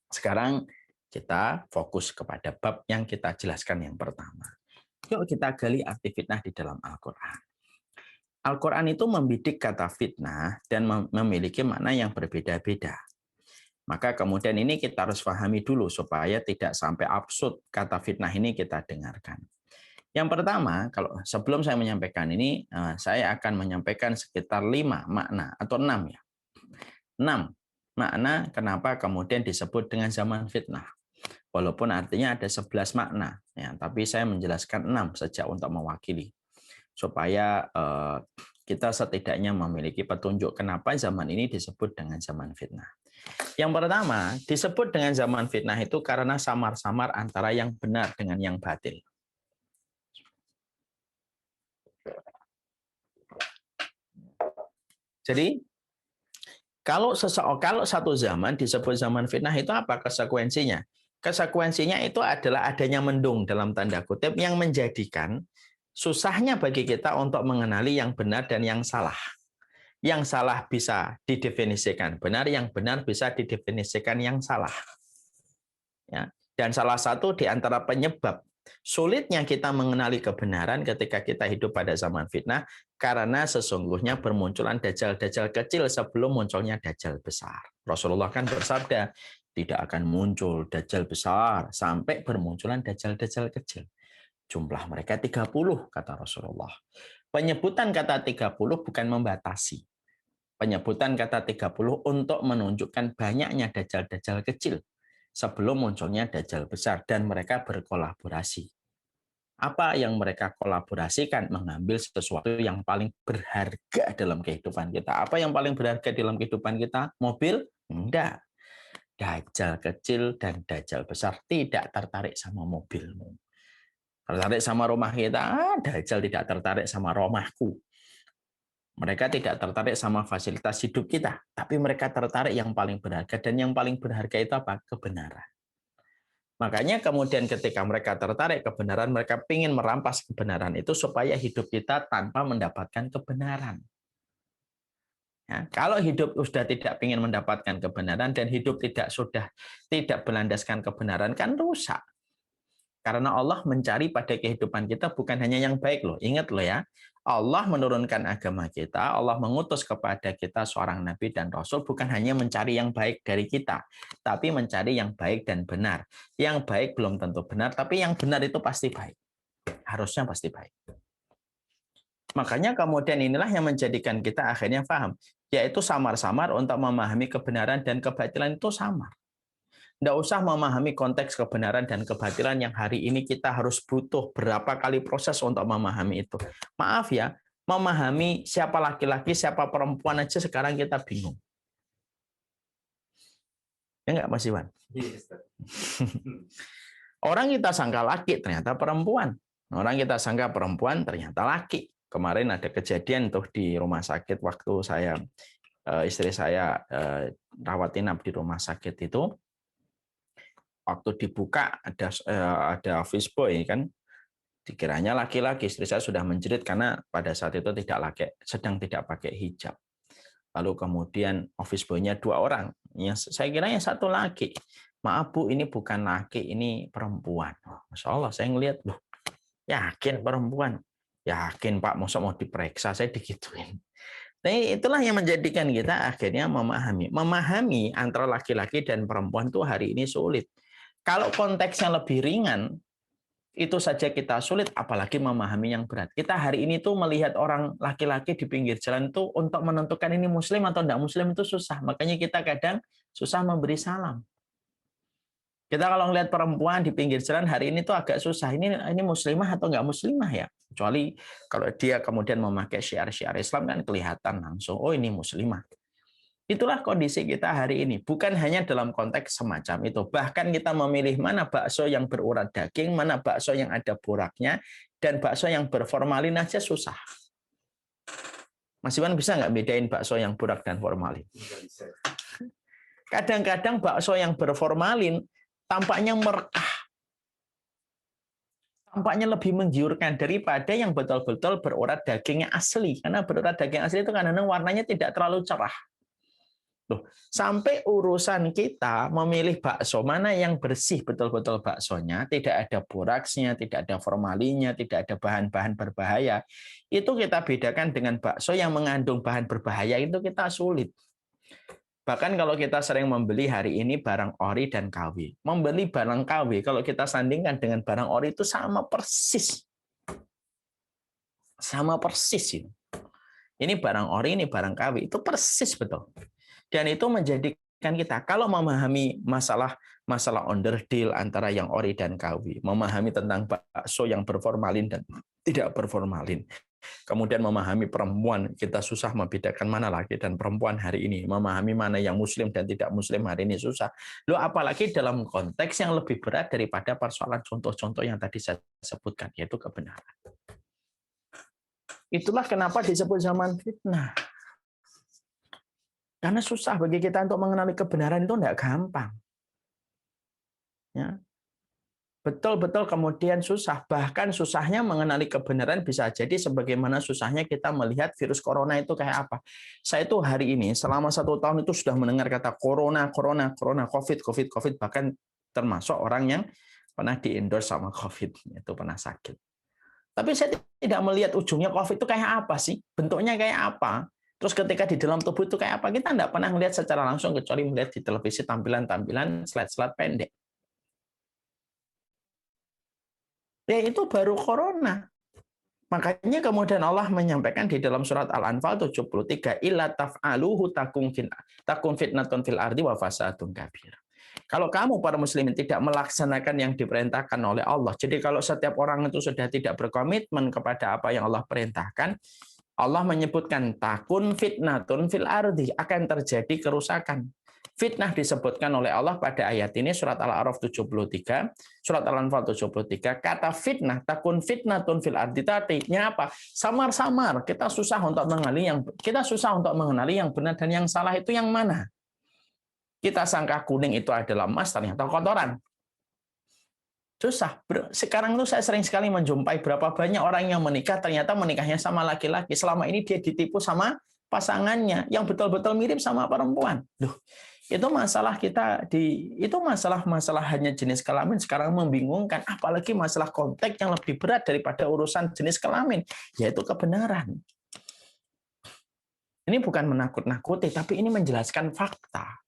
S1: Sekarang kita fokus kepada bab yang kita jelaskan yang pertama. Yuk kita gali arti fitnah di dalam Al-Quran. Al-Quran itu membidik kata fitnah dan memiliki makna yang berbeda-beda. Maka kemudian ini kita harus pahami dulu supaya tidak sampai absurd kata fitnah ini kita dengarkan. Yang pertama, kalau sebelum saya menyampaikan ini, saya akan menyampaikan sekitar 5 makna atau 6 ya. 6 makna kenapa kemudian disebut dengan zaman fitnah. Walaupun artinya ada 11 makna, ya, tapi saya menjelaskan 6 saja untuk mewakili. Supaya kita setidaknya memiliki petunjuk kenapa zaman ini disebut dengan zaman fitnah. Yang pertama, disebut dengan zaman fitnah itu karena samar-samar antara yang benar dengan yang batil. Jadi, kalau satu zaman disebut zaman fitnah itu apa konsekuensinya? Konsekuensinya itu adalah adanya mendung dalam tanda kutip yang menjadikan susahnya bagi kita untuk mengenali yang benar dan yang salah. Yang salah bisa didefinisikan benar, yang benar bisa didefinisikan yang salah. Ya. Dan salah satu di antara penyebab sulitnya kita mengenali kebenaran ketika kita hidup pada zaman fitnah, karena sesungguhnya bermunculan dajjal-dajjal kecil sebelum munculnya dajjal besar. Rasulullah kan bersabda, tidak akan muncul dajjal besar sampai bermunculan dajjal-dajjal kecil. Jumlah mereka 30, kata Rasulullah. Penyebutan kata 30 bukan membatasi. Penyebutan kata 30 untuk menunjukkan banyaknya dajjal-dajjal kecil sebelum munculnya dajjal besar dan mereka berkolaborasi. Apa yang mereka kolaborasikan? Mengambil sesuatu yang paling berharga dalam kehidupan kita. Apa yang paling berharga dalam kehidupan kita? Mobil? Enggak. Dajjal kecil dan dajjal besar tidak tertarik sama mobilmu. Tertarik sama rumah kita? Dajjal tidak tertarik sama rumahku. Mereka tidak tertarik sama fasilitas hidup kita, tapi mereka tertarik yang paling berharga, dan yang paling berharga itu apa? Kebenaran. Makanya kemudian ketika mereka tertarik kebenaran, mereka ingin merampas kebenaran itu supaya hidup kita tanpa mendapatkan kebenaran. Ya, kalau hidup sudah tidak ingin mendapatkan kebenaran dan hidup sudah tidak berlandaskan kebenaran, kan rusak. Karena Allah mencari pada kehidupan kita bukan hanya yang baik loh. Ingat loh ya, Allah menurunkan agama kita, Allah mengutus kepada kita seorang nabi dan rasul bukan hanya mencari yang baik dari kita, tapi mencari yang baik dan benar. Yang baik belum tentu benar, tapi yang benar itu pasti baik. Harusnya pasti baik. Makanya kemudian inilah yang menjadikan kita akhirnya paham, yaitu samar-samar untuk memahami kebenaran dan kebatilan itu samar. Nggak usah memahami konteks kebenaran dan kebatilan yang hari ini kita harus butuh berapa kali proses untuk memahami itu. Maaf ya, memahami siapa laki-laki, siapa perempuan aja sekarang kita bingung. Ya nggak, Mas Iwan? Orang kita sangka laki, ternyata perempuan. Orang kita sangka perempuan, ternyata laki. Kemarin ada kejadian tuh di rumah sakit waktu istri saya rawat inap di rumah sakit itu. Waktu dibuka ada office boy kan, dikiranya laki-laki. Istri saya sudah menjerit karena pada saat itu sedang tidak pakai hijab. lalu kemudian office boy-nya 2 orang. Yang saya kira yang satu laki. Maaf Bu, ini bukan laki, ini perempuan. Oh, Masya Allah, saya ngelihat, loh, yakin perempuan? Yakin Pak, masa mau diperiksa, saya digituin. Tapi itulah yang menjadikan kita akhirnya memahami. Memahami antara laki-laki dan perempuan itu hari ini sulit. Kalau konteksnya lebih ringan, itu saja kita sulit, apalagi memahami yang berat. Kita hari ini tuh melihat orang laki-laki di pinggir jalan itu untuk menentukan ini muslim atau tidak muslim itu susah. Makanya kita kadang susah memberi salam. Kita kalau ngelihat perempuan di pinggir jalan hari ini tuh agak susah. Ini muslimah atau nggak muslimah ya? Kecuali kalau dia kemudian memakai syiar-syiar Islam kan kelihatan langsung, oh ini muslimah. Itulah kondisi kita hari ini. Bukan hanya dalam konteks semacam itu. Bahkan kita memilih mana bakso yang berurat daging, mana bakso yang ada buraknya, dan bakso yang berformalin aja susah. Mas Iwan bisa nggak bedain bakso yang burak dan formalin? Kadang-kadang bakso yang berformalin tampaknya merekah. Tampaknya lebih menggiurkan daripada yang betul-betul berurat dagingnya asli. Karena berurat daging asli itu kadang-kadang warnanya tidak terlalu cerah. Loh, sampai urusan kita memilih bakso mana yang bersih betul-betul baksonya, tidak ada boraksnya, tidak ada formalinnya, tidak ada bahan-bahan berbahaya. Itu kita bedakan dengan bakso yang mengandung bahan berbahaya, itu kita sulit. Bahkan kalau kita sering membeli hari ini barang ori dan KW. Membeli barang KW, kalau kita sandingkan dengan barang ori itu sama persis. Sama persis ini. Ini barang ori, ini barang KW. Itu persis betul. Dan itu menjadikan kita, kalau memahami masalah onderdil antara yang ori dan KW, memahami tentang bakso yang berformalin dan tidak berformalin, kemudian memahami perempuan, kita susah membedakan mana laki dan perempuan hari ini, memahami mana yang muslim dan tidak muslim hari ini susah. Loh, apalagi dalam konteks yang lebih berat daripada persoalan contoh-contoh yang tadi saya sebutkan, yaitu kebenaran. Itulah kenapa disebut zaman fitnah. Karena susah bagi kita untuk mengenali kebenaran itu tidak gampang. Ya. Betul-betul kemudian susah. Bahkan susahnya mengenali kebenaran bisa jadi sebagaimana susahnya kita melihat virus corona itu kayak apa. Saya itu hari ini selama 1 tahun itu sudah mendengar kata corona, COVID, bahkan termasuk orang yang pernah di-endorse sama COVID, itu pernah sakit. Tapi saya tidak melihat ujungnya COVID itu kayak apa sih? Bentuknya kayak apa? Terus ketika di dalam tubuh itu kayak apa? Kita tidak pernah melihat secara langsung kecuali melihat di televisi tampilan-tampilan slide-slide pendek. Ya itu baru corona. Makanya kemudian Allah menyampaikan di dalam surat Al-Anfal 73, illa taf'aluhu takun fitnatun fil ardi wa fasadun kabir. Kalau kamu para muslimin tidak melaksanakan yang diperintahkan oleh Allah, jadi kalau setiap orang itu sudah tidak berkomitmen kepada apa yang Allah perintahkan, Allah menyebutkan takun fitnatun fil ardi, akan terjadi kerusakan. Fitnah disebutkan oleh Allah pada ayat ini surat Al-A'raf 73, surat Al-Anfal 73. Kata fitnah, takun fitnatun fil ardi, artinya apa? Samar-samar. Kita susah untuk mengenali yang benar dan yang salah itu yang mana. Kita sangka kuning itu adalah emas, ternyata kotoran. Susah. Sekarang tuh saya sering sekali menjumpai berapa banyak orang yang menikah, ternyata menikahnya sama laki-laki. Selama ini dia ditipu sama pasangannya yang betul-betul mirip sama perempuan. Loh, itu masalah itu masalah hanya jenis kelamin sekarang membingungkan, apalagi masalah konteks yang lebih berat daripada urusan jenis kelamin, yaitu kebenaran. Ini bukan menakut-nakuti, tapi ini menjelaskan fakta.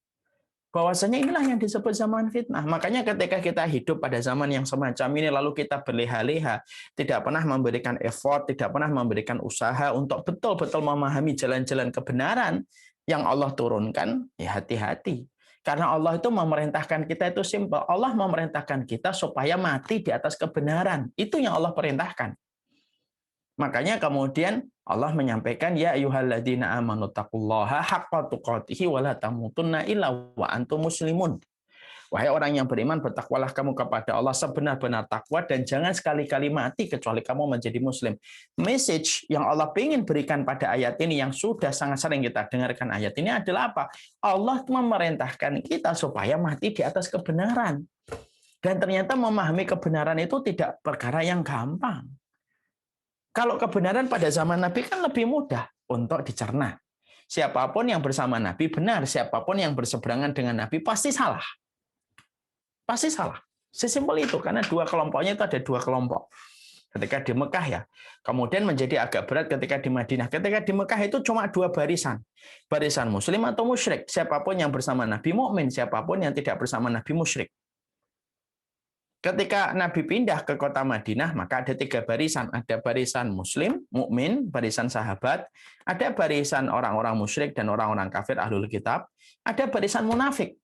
S1: Bahwasanya inilah yang disebut zaman fitnah. Makanya ketika kita hidup pada zaman yang semacam ini, lalu kita berleha-leha, tidak pernah memberikan effort, tidak pernah memberikan usaha untuk betul-betul memahami jalan-jalan kebenaran yang Allah turunkan, ya hati-hati. Karena Allah itu memerintahkan kita itu simpel. Allah memerintahkan kita supaya mati di atas kebenaran. Itu yang Allah perintahkan. Makanya kemudian Allah menyampaikan, ya ayyuhalladzina amanu taqullaha haqqa tuqatih wa la tamutunna illa wa antum muslimun. Wahai orang yang beriman, bertakwalah kamu kepada Allah sebenar-benar takwa dan jangan sekali-kali mati kecuali kamu menjadi muslim. Message yang Allah ingin berikan pada ayat ini yang sudah sangat sering kita dengarkan ayat ini adalah apa? Allah memerintahkan kita supaya mati di atas kebenaran. Dan ternyata memahami kebenaran itu tidak perkara yang gampang. Kalau kebenaran pada zaman Nabi kan lebih mudah untuk dicerna. Siapapun yang bersama Nabi benar, siapapun yang berseberangan dengan Nabi pasti salah. Pasti salah. Sesimpel itu, karena dua kelompoknya itu ada dua kelompok. Ketika di Mekah ya, kemudian menjadi agak berat ketika di Madinah. Ketika di Mekah itu cuma dua barisan. Barisan muslim atau musyrik. Siapapun yang bersama Nabi mukmin, siapapun yang tidak bersama Nabi musyrik. Ketika Nabi pindah ke kota Madinah, maka ada tiga barisan. Ada barisan muslim, mukmin, barisan sahabat. Ada barisan orang-orang musyrik dan orang-orang kafir ahlul kitab. Ada barisan munafik.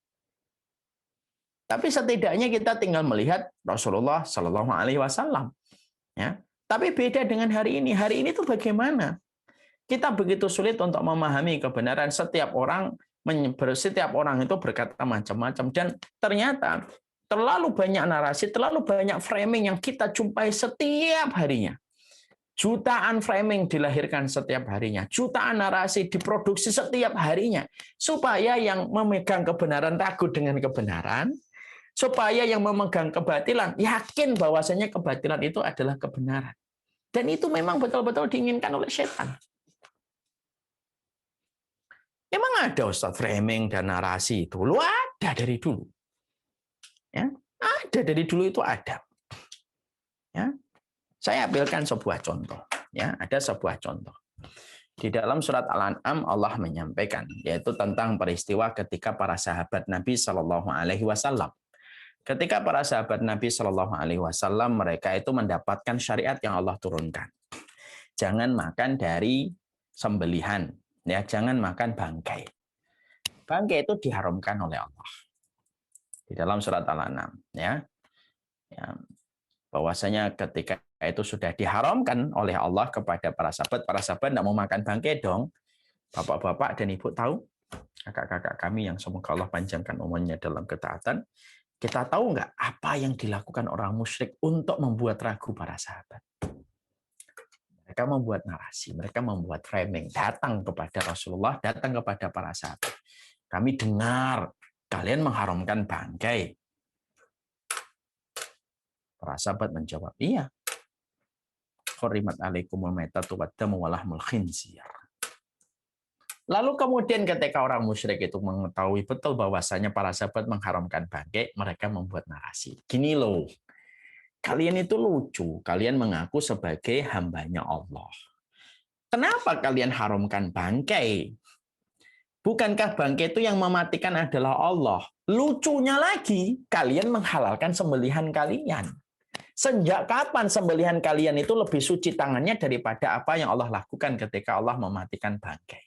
S1: Tapi setidaknya kita tinggal melihat Rasulullah Shallallahu Alaihi Wasallam. Ya. Tapi beda dengan hari ini. Hari ini tuh bagaimana? Kita begitu sulit untuk memahami kebenaran. Setiap orang itu berkata macam-macam. Dan ternyata terlalu banyak narasi, terlalu banyak framing yang kita jumpai setiap harinya. Jutaan framing dilahirkan setiap harinya. Jutaan narasi diproduksi setiap harinya. Supaya yang memegang kebenaran ragu dengan kebenaran. Supaya yang memegang kebatilan yakin bahwasanya kebatilan itu adalah kebenaran. Dan itu memang betul-betul diinginkan oleh setan. Memang ada Ustaz framing dan narasi itu. Lu ada dari dulu. Ya, ada dari dulu itu ada. Ya. Saya ambilkan sebuah contoh. Ya, ada sebuah contoh. Di dalam surat Al-An'am Allah menyampaikan yaitu tentang peristiwa ketika para sahabat Nabi Shallallahu Alaihi Wasallam. Ketika para sahabat Nabi Shallallahu Alaihi Wasallam mereka itu mendapatkan syariat yang Allah turunkan. Jangan makan dari sembelihan, ya, jangan makan bangkai. Bangkai itu diharamkan oleh Allah di dalam surat Al-An'am, ya, bahwasanya ketika itu sudah diharamkan oleh Allah kepada para sahabat tidak mau makan bangkai dong. Bapak-bapak dan ibu tahu, kakak-kakak kami yang semoga Allah panjangkan umurnya dalam ketaatan. Kita tahu nggak apa yang dilakukan orang musyrik untuk membuat ragu para sahabat? Mereka membuat narasi, mereka membuat framing, datang kepada Rasulullah, datang kepada para sahabat. Kami dengar kalian mengharamkan bangkai. Para sahabat menjawab, iya. Hurimat alaikumul maitatu waddamu walahmul khinzir. Lalu kemudian ketika orang musyrik itu mengetahui betul bahwasanya para sahabat mengharamkan bangkai, mereka membuat narasi. Gini loh, kalian itu lucu, kalian mengaku sebagai hambanya Allah. Kenapa kalian haramkan bangkai? Bukankah bangkai itu yang mematikan adalah Allah? Lucunya lagi, kalian menghalalkan sembelihan kalian. Sejak kapan sembelihan kalian itu lebih suci tangannya daripada apa yang Allah lakukan ketika Allah mematikan bangkai?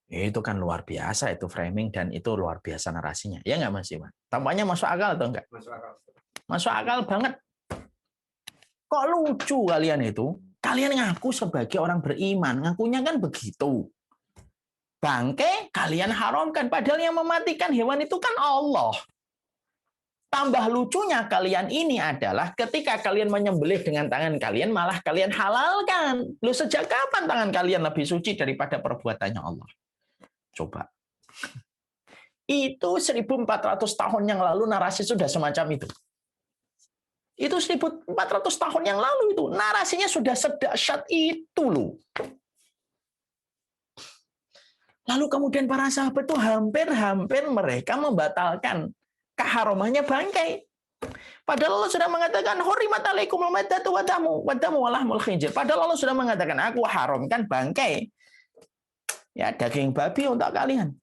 S1: Itu kan luar biasa itu framing dan itu luar biasa narasinya. Ya nggak Mas Iwan? Tampaknya masuk akal atau enggak? Masuk akal. Masuk akal banget. Kok lucu kalian itu? Kalian ngaku sebagai orang beriman. Ngakunya kan begitu. Bangkai kalian haramkan. Padahal yang mematikan hewan itu kan Allah. Tambah lucunya kalian ini adalah ketika kalian menyembelih dengan tangan kalian, malah kalian halalkan. Loh, sejak kapan tangan kalian lebih suci daripada perbuatannya Allah? Coba. Itu 1400 tahun yang lalu narasi sudah semacam itu. Itu 1400 tahun yang lalu itu. Narasinya sudah sedahsyat itu loh. Lalu kemudian para sahabat itu hampir mereka membatalkan keharamannya bangkai. Padahal Allah sudah mengatakan hurimat alaikumul maitatu waddamu walahmul khinzir. Padahal Allah sudah mengatakan aku haramkan bangkai. Ya, daging babi untuk kalian.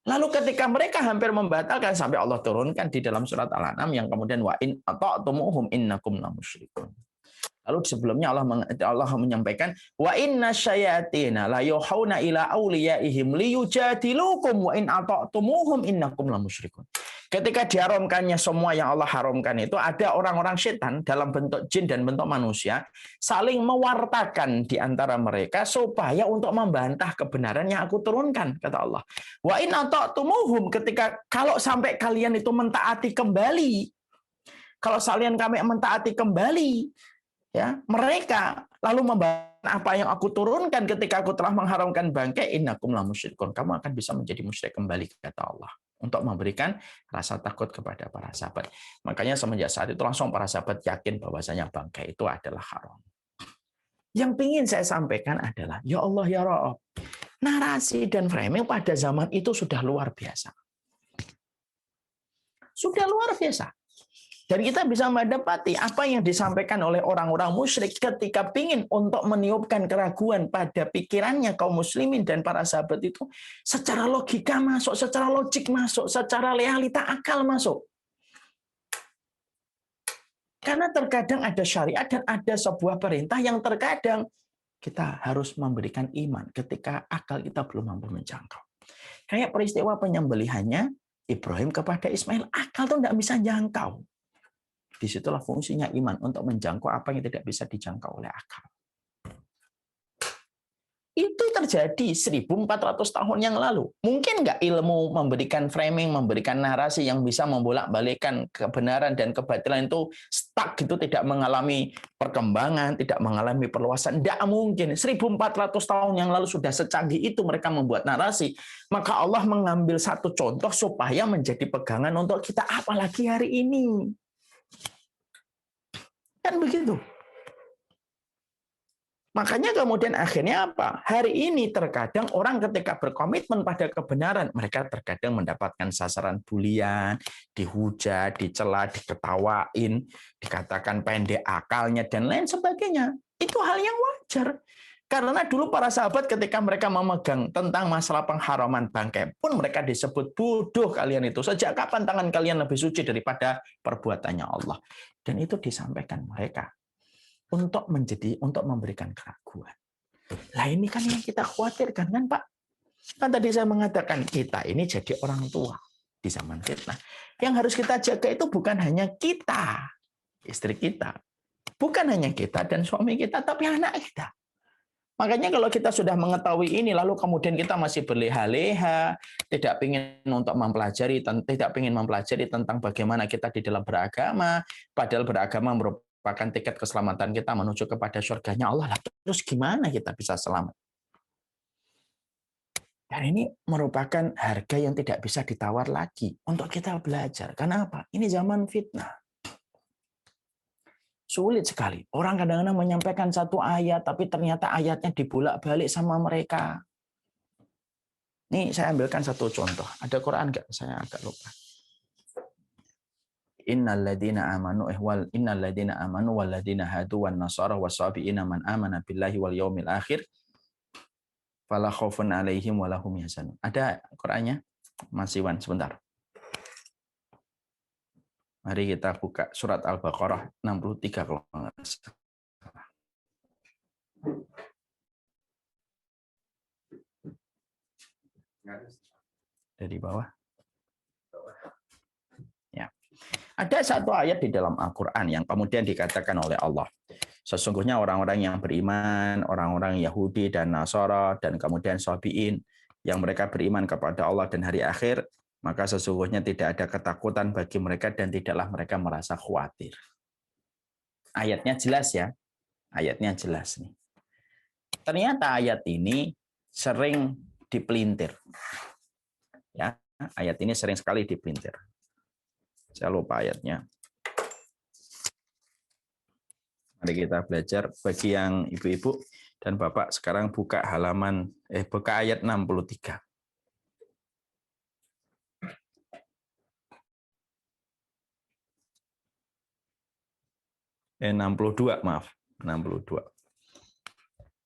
S1: Lalu ketika mereka hampir membatalkan sampai Allah turunkan di dalam surat Al-An'am yang kemudian wa in ata'tumuhum innakum lamusyrikun. Lalu sebelumnya Allah menyampaikan wa inna syayatina la yuhauna ila auliyaihim liyujadilukum wa in ata'tumuhum innakum lamusyrikun. Ketika diharamkannya semua yang Allah haramkan itu ada orang-orang setan dalam bentuk jin dan bentuk manusia saling mewartakan di antara mereka supaya untuk membantah kebenaran yang aku turunkan kata Allah. Wa in ata'tumuhum ketika kalau sampai kalian itu mentaati kembali. Kalau kalian kami mentaati kembali ya, mereka lalu membantah apa yang aku turunkan ketika aku telah mengharamkan bangkai innakum lamusyrikun. Kamu akan bisa menjadi musyrik kembali kata Allah. Untuk memberikan rasa takut kepada para sahabat. Makanya semenjak saat itu langsung para sahabat yakin bahwasanya bangkai itu adalah haram.
S2: Yang ingin saya sampaikan adalah, ya Allah ya Rabb, narasi dan framing pada zaman itu sudah luar biasa. Sudah luar biasa. Dan kita bisa mendapati apa yang disampaikan oleh orang-orang musyrik ketika ingin untuk meniupkan keraguan pada pikirannya kaum muslimin dan para sahabat itu secara logika masuk, secara logik masuk, secara realita akal masuk. Karena terkadang ada syariat dan ada sebuah perintah yang terkadang kita harus memberikan iman ketika akal kita belum mampu menjangkau. Kayak peristiwa penyembelihannya Ibrahim kepada Ismail, akal tuh tidak bisa jangkau. Disitulah fungsinya iman untuk menjangkau apa yang tidak bisa dijangkau oleh akal. Itu terjadi 1400 tahun yang lalu. Mungkin nggak ilmu memberikan framing, memberikan narasi yang bisa membolak-balikkan kebenaran dan kebatilan itu stuck gitu, tidak mengalami perkembangan, tidak mengalami perluasan. Tidak mungkin. 1400 tahun yang lalu sudah secanggih itu mereka membuat narasi. Maka Allah mengambil satu contoh supaya menjadi pegangan untuk kita apalagi hari ini. Kan begitu. Makanya kemudian akhirnya apa? Hari ini terkadang orang ketika berkomitmen pada kebenaran, mereka terkadang mendapatkan sasaran bulian, dihujat, dicela, diketawain, dikatakan pendek akalnya, dan lain sebagainya. Itu hal yang wajar. Karena dulu para sahabat ketika mereka memegang tentang masalah pengharaman bangkai pun mereka disebut bodoh kalian itu. Sejak kapan tangan kalian lebih suci daripada perbuatannya Allah? Dan itu disampaikan mereka untuk memberikan keraguan. Lah ini kan yang kita khawatirkan kan Pak? Kan tadi saya mengatakan kita ini jadi orang tua di zaman fitnah. Yang harus kita jaga itu bukan hanya kita, istri kita. Bukan hanya kita dan suami kita, tapi anak kita. Makanya kalau kita sudah mengetahui ini, lalu kemudian kita masih berleha-leha, tidak ingin mempelajari tentang bagaimana kita di dalam beragama, padahal beragama merupakan tiket keselamatan kita menuju kepada surganya Allah. Terus gimana kita bisa selamat? Dan ini merupakan harga yang tidak bisa ditawar lagi untuk kita belajar. Karena apa? Ini zaman fitnah. Sulit sekali. Orang kadang-kadang menyampaikan satu ayat, tapi ternyata ayatnya dibolak-balik sama mereka. Nih saya ambilkan satu contoh. Ada Quran nggak? Saya agak lupa. Innalladzina amanu walladzina hadu wan nasara wasabiina man amana billahi wal yaumil akhir fala khaufun alaihim wa lahum yahzanun. Ada Qur'annya? Mas Iwan sebentar. Mari kita buka surat Al-Baqarah 63 kalau nggak salah. Dari bawah. Ya. Ada satu ayat di dalam Al-Qur'an yang kemudian dikatakan oleh Allah. Sesungguhnya orang-orang yang beriman, orang-orang Yahudi dan Nasara dan kemudian Sabiin yang mereka beriman kepada Allah dan hari akhir, maka sesungguhnya tidak ada ketakutan bagi mereka dan tidaklah mereka merasa khawatir. Ayatnya jelas ya. Ayatnya jelas nih. Ternyata ayat ini sering dipelintir. Ya, ayat ini sering sekali dipelintir. Saya lupa ayatnya. Mari kita belajar. Bagi yang ibu-ibu dan bapak sekarang buka buka ayat 63. 62, maaf. 62.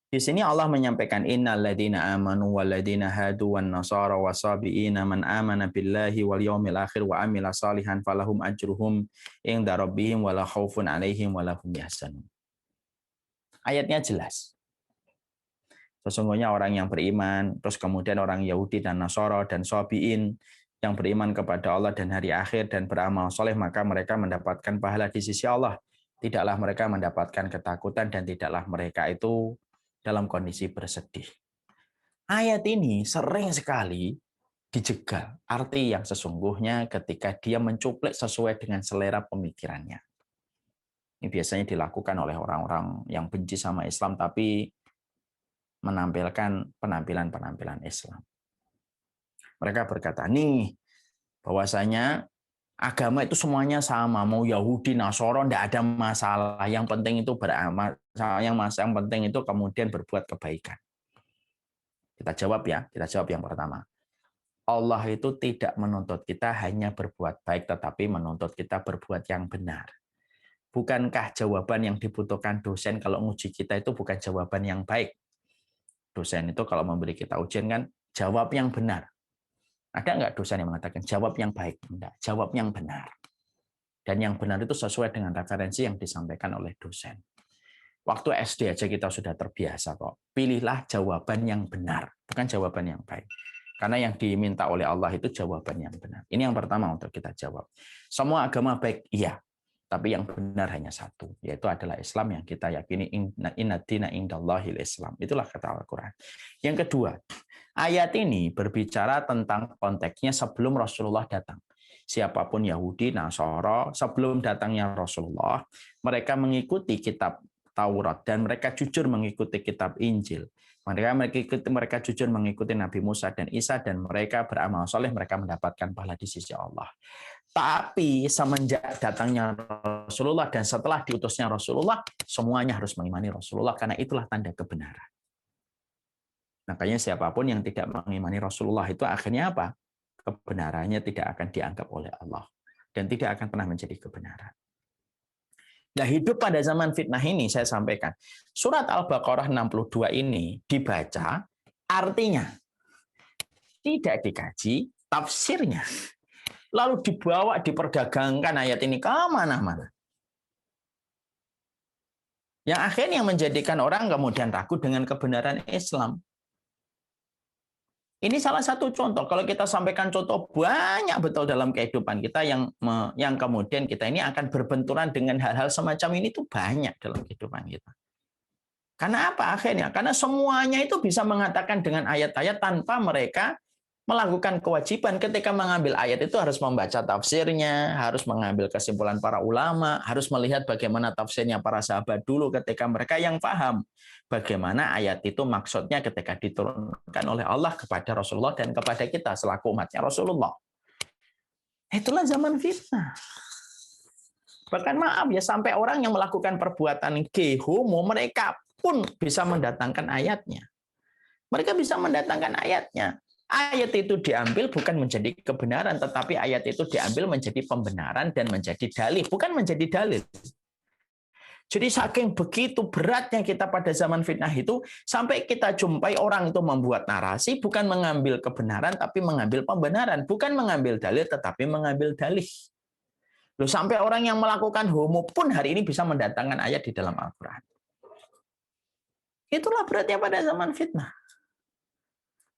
S2: Di sini Allah menyampaikan innalladzina amanu walladzina hadu wan nasara wasabiina man amana billahi wal yaumil akhir wa amila salihan falahum ajruhum inda rabbihim wala khaufun alaihim wala hum yahzanun. Ayatnya jelas. Sesungguhnya orang yang beriman, terus kemudian orang Yahudi dan Nasara dan Sabiin yang beriman kepada Allah dan hari akhir dan beramal soleh, maka mereka mendapatkan pahala di sisi Allah. Tidaklah mereka mendapatkan ketakutan dan tidaklah mereka itu dalam kondisi bersedih. Ayat ini sering sekali dijegal arti yang sesungguhnya ketika dia mencuplik sesuai dengan selera pemikirannya. Ini biasanya dilakukan oleh orang-orang yang benci sama Islam tapi menampilkan penampilan-penampilan Islam. Mereka berkata, nih bahwasanya agama itu semuanya sama, mau Yahudi, Nasara, tidak ada masalah. Yang penting itu beramal yang penting itu kemudian berbuat kebaikan. Kita jawab ya, kita jawab yang pertama. Allah itu tidak menuntut kita hanya berbuat baik, tetapi menuntut kita berbuat yang benar. Bukankah jawaban yang dibutuhkan dosen kalau nguji kita itu bukan jawaban yang baik? Dosen itu kalau memberi kita ujian kan, jawab yang benar. Ada nggak dosen yang mengatakan jawab yang baik? Enggak, jawab yang benar. Dan yang benar itu sesuai dengan referensi yang disampaikan oleh dosen. Waktu SD aja kita sudah terbiasa kok. Pilihlah jawaban yang benar, bukan jawaban yang baik. Karena yang diminta oleh Allah itu jawaban yang benar. Ini yang pertama untuk kita jawab. Semua agama baik, iya. Tapi yang benar hanya satu, yaitu adalah Islam yang kita yakini inna dina indallahil Islam. Itulah kata Al-Quran. Yang kedua, ayat ini berbicara tentang konteksnya sebelum Rasulullah datang. Siapapun Yahudi, Nasara, sebelum datangnya Rasulullah, mereka mengikuti kitab Taurat dan mereka jujur mengikuti kitab Injil. Mereka jujur mengikuti Nabi Musa dan Isa dan mereka beramal soleh, mereka mendapatkan pahala di sisi Allah. Tapi semenjak datangnya Rasulullah dan setelah diutusnya Rasulullah, semuanya harus mengimani Rasulullah karena itulah tanda kebenaran. Makanya siapapun yang tidak mengimani Rasulullah itu akhirnya apa? Kebenarannya tidak akan dianggap oleh Allah dan tidak akan pernah menjadi kebenaran. Nah, hidup pada zaman fitnah ini saya sampaikan. Surat Al-Baqarah 62 ini dibaca, artinya tidak dikaji, tafsirnya. Lalu dibawa, diperdagangkan ayat ini ke mana-mana. Yang akhirnya menjadikan orang kemudian ragu dengan kebenaran Islam. Ini salah satu contoh. Kalau kita sampaikan contoh banyak betul dalam kehidupan kita yang kemudian kita ini akan berbenturan dengan hal-hal semacam ini tuh banyak dalam kehidupan kita. Karena apa akhirnya? Karena semuanya itu bisa mengatakan dengan ayat-ayat tanpa mereka melakukan kewajiban. Ketika mengambil ayat itu harus membaca tafsirnya, harus mengambil kesimpulan para ulama, harus melihat bagaimana tafsirnya para sahabat dulu ketika mereka yang paham bagaimana ayat itu maksudnya ketika diturunkan oleh Allah kepada Rasulullah dan kepada kita selaku umatnya Rasulullah. Itulah zaman fitnah. Bahkan maaf ya, sampai orang yang melakukan perbuatan homo, mereka pun bisa mendatangkan ayatnya. Mereka bisa mendatangkan ayatnya. Ayat itu diambil bukan menjadi kebenaran, tetapi ayat itu diambil menjadi pembenaran dan menjadi dalil, bukan menjadi dalil. Jadi saking begitu beratnya kita pada zaman fitnah itu, sampai kita jumpai orang itu membuat narasi, bukan mengambil kebenaran, tapi mengambil pembenaran. Bukan mengambil dalil, tetapi mengambil dalih. Loh, sampai orang yang melakukan homo pun hari ini bisa mendatangkan ayat di dalam Al-Quran. Itulah beratnya pada zaman fitnah.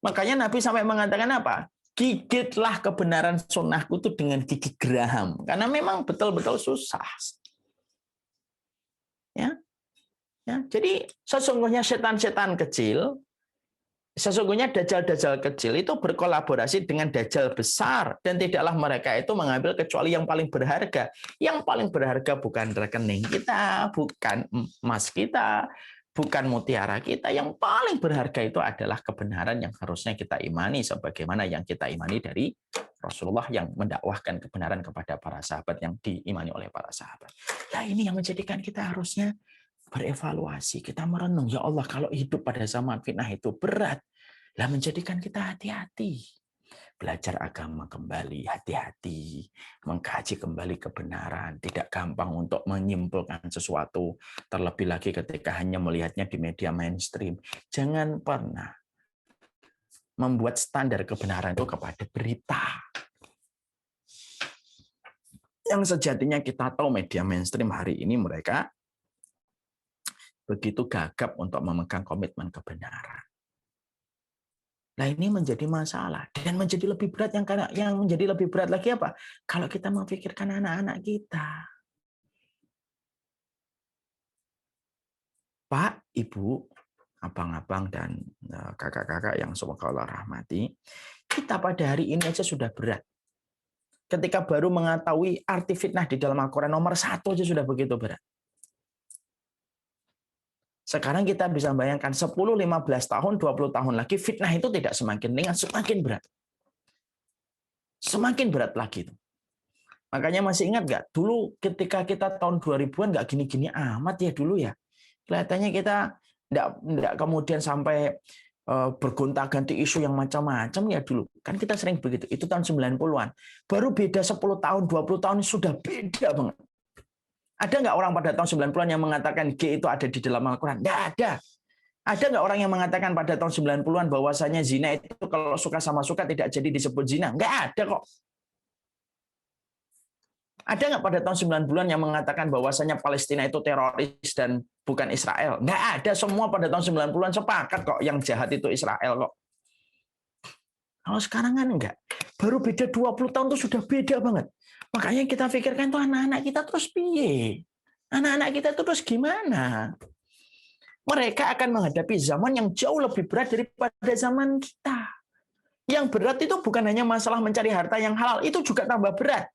S2: Makanya Nabi sampai mengatakan apa? Gigitlah kebenaran sunnahku itu dengan gigi geraham. Karena memang betul-betul susah. Ya, jadi sesungguhnya setan-setan kecil, sesungguhnya dajjal-dajjal kecil itu berkolaborasi dengan dajjal besar. Dan tidaklah mereka itu mengambil kecuali yang paling berharga. Yang paling berharga bukan rekening kita, bukan emas kita, bukan mutiara kita. Yang paling berharga itu adalah kebenaran yang harusnya kita imani sebagaimana yang kita imani dari Rasulullah yang mendakwahkan kebenaran kepada para sahabat yang diimani oleh para sahabat. Nah, ini yang menjadikan kita harusnya berevaluasi. Kita merenung, ya Allah, kalau hidup pada zaman fitnah itu berat, lah menjadikan kita hati-hati. Belajar agama kembali, hati-hati, mengkaji kembali kebenaran, tidak gampang untuk menyimpulkan sesuatu, terlebih lagi ketika hanya melihatnya di media mainstream. Jangan pernah membuat standar kebenaran itu kepada berita. Yang sejatinya kita tahu media mainstream hari ini mereka begitu gagap untuk memegang komitmen kebenaran. Nah, ini menjadi masalah dan menjadi lebih berat yang menjadi lebih berat lagi apa? Kalau kita memikirkan anak-anak kita. Pak, Ibu, abang-abang dan kakak-kakak yang semoga Allah rahmati, kita pada hari ini aja sudah berat. Ketika baru mengetahui arti fitnah di dalam Al-Quran nomor 1 aja sudah begitu berat. Sekarang kita bisa bayangkan 10, 15 tahun, 20 tahun lagi fitnah itu tidak semakin ringan, semakin berat. Semakin berat lagi. Makanya masih ingat nggak? Dulu ketika kita tahun 2000-an nggak gini-gini amat ya dulu ya. Kelihatannya kita enggak kemudian sampai bergonta-ganti isu yang macam-macam ya dulu. Kan kita sering begitu. Itu tahun 90-an. Baru beda 10 tahun, 20 tahun sudah beda banget. Ada nggak orang pada tahun 90-an yang mengatakan G itu ada di dalam Al-Quran? Nggak ada. Ada nggak orang yang mengatakan pada tahun 90-an bahwasanya zina itu kalau suka sama suka tidak jadi disebut zina? Nggak ada kok. Ada nggak pada tahun 90-an yang mengatakan bahwasanya Palestina itu teroris dan bukan Israel? Nggak ada, semua pada tahun 90-an sepakat kok yang jahat itu Israel kok. Kalau sekarang kan enggak. Baru beda 20 tahun itu sudah beda banget. Makanya kita pikirkan tuh anak-anak kita terus piye? Anak-anak kita terus gimana? Mereka akan menghadapi zaman yang jauh lebih berat daripada zaman kita. Yang berat itu bukan hanya masalah mencari harta yang halal, itu juga tambah berat.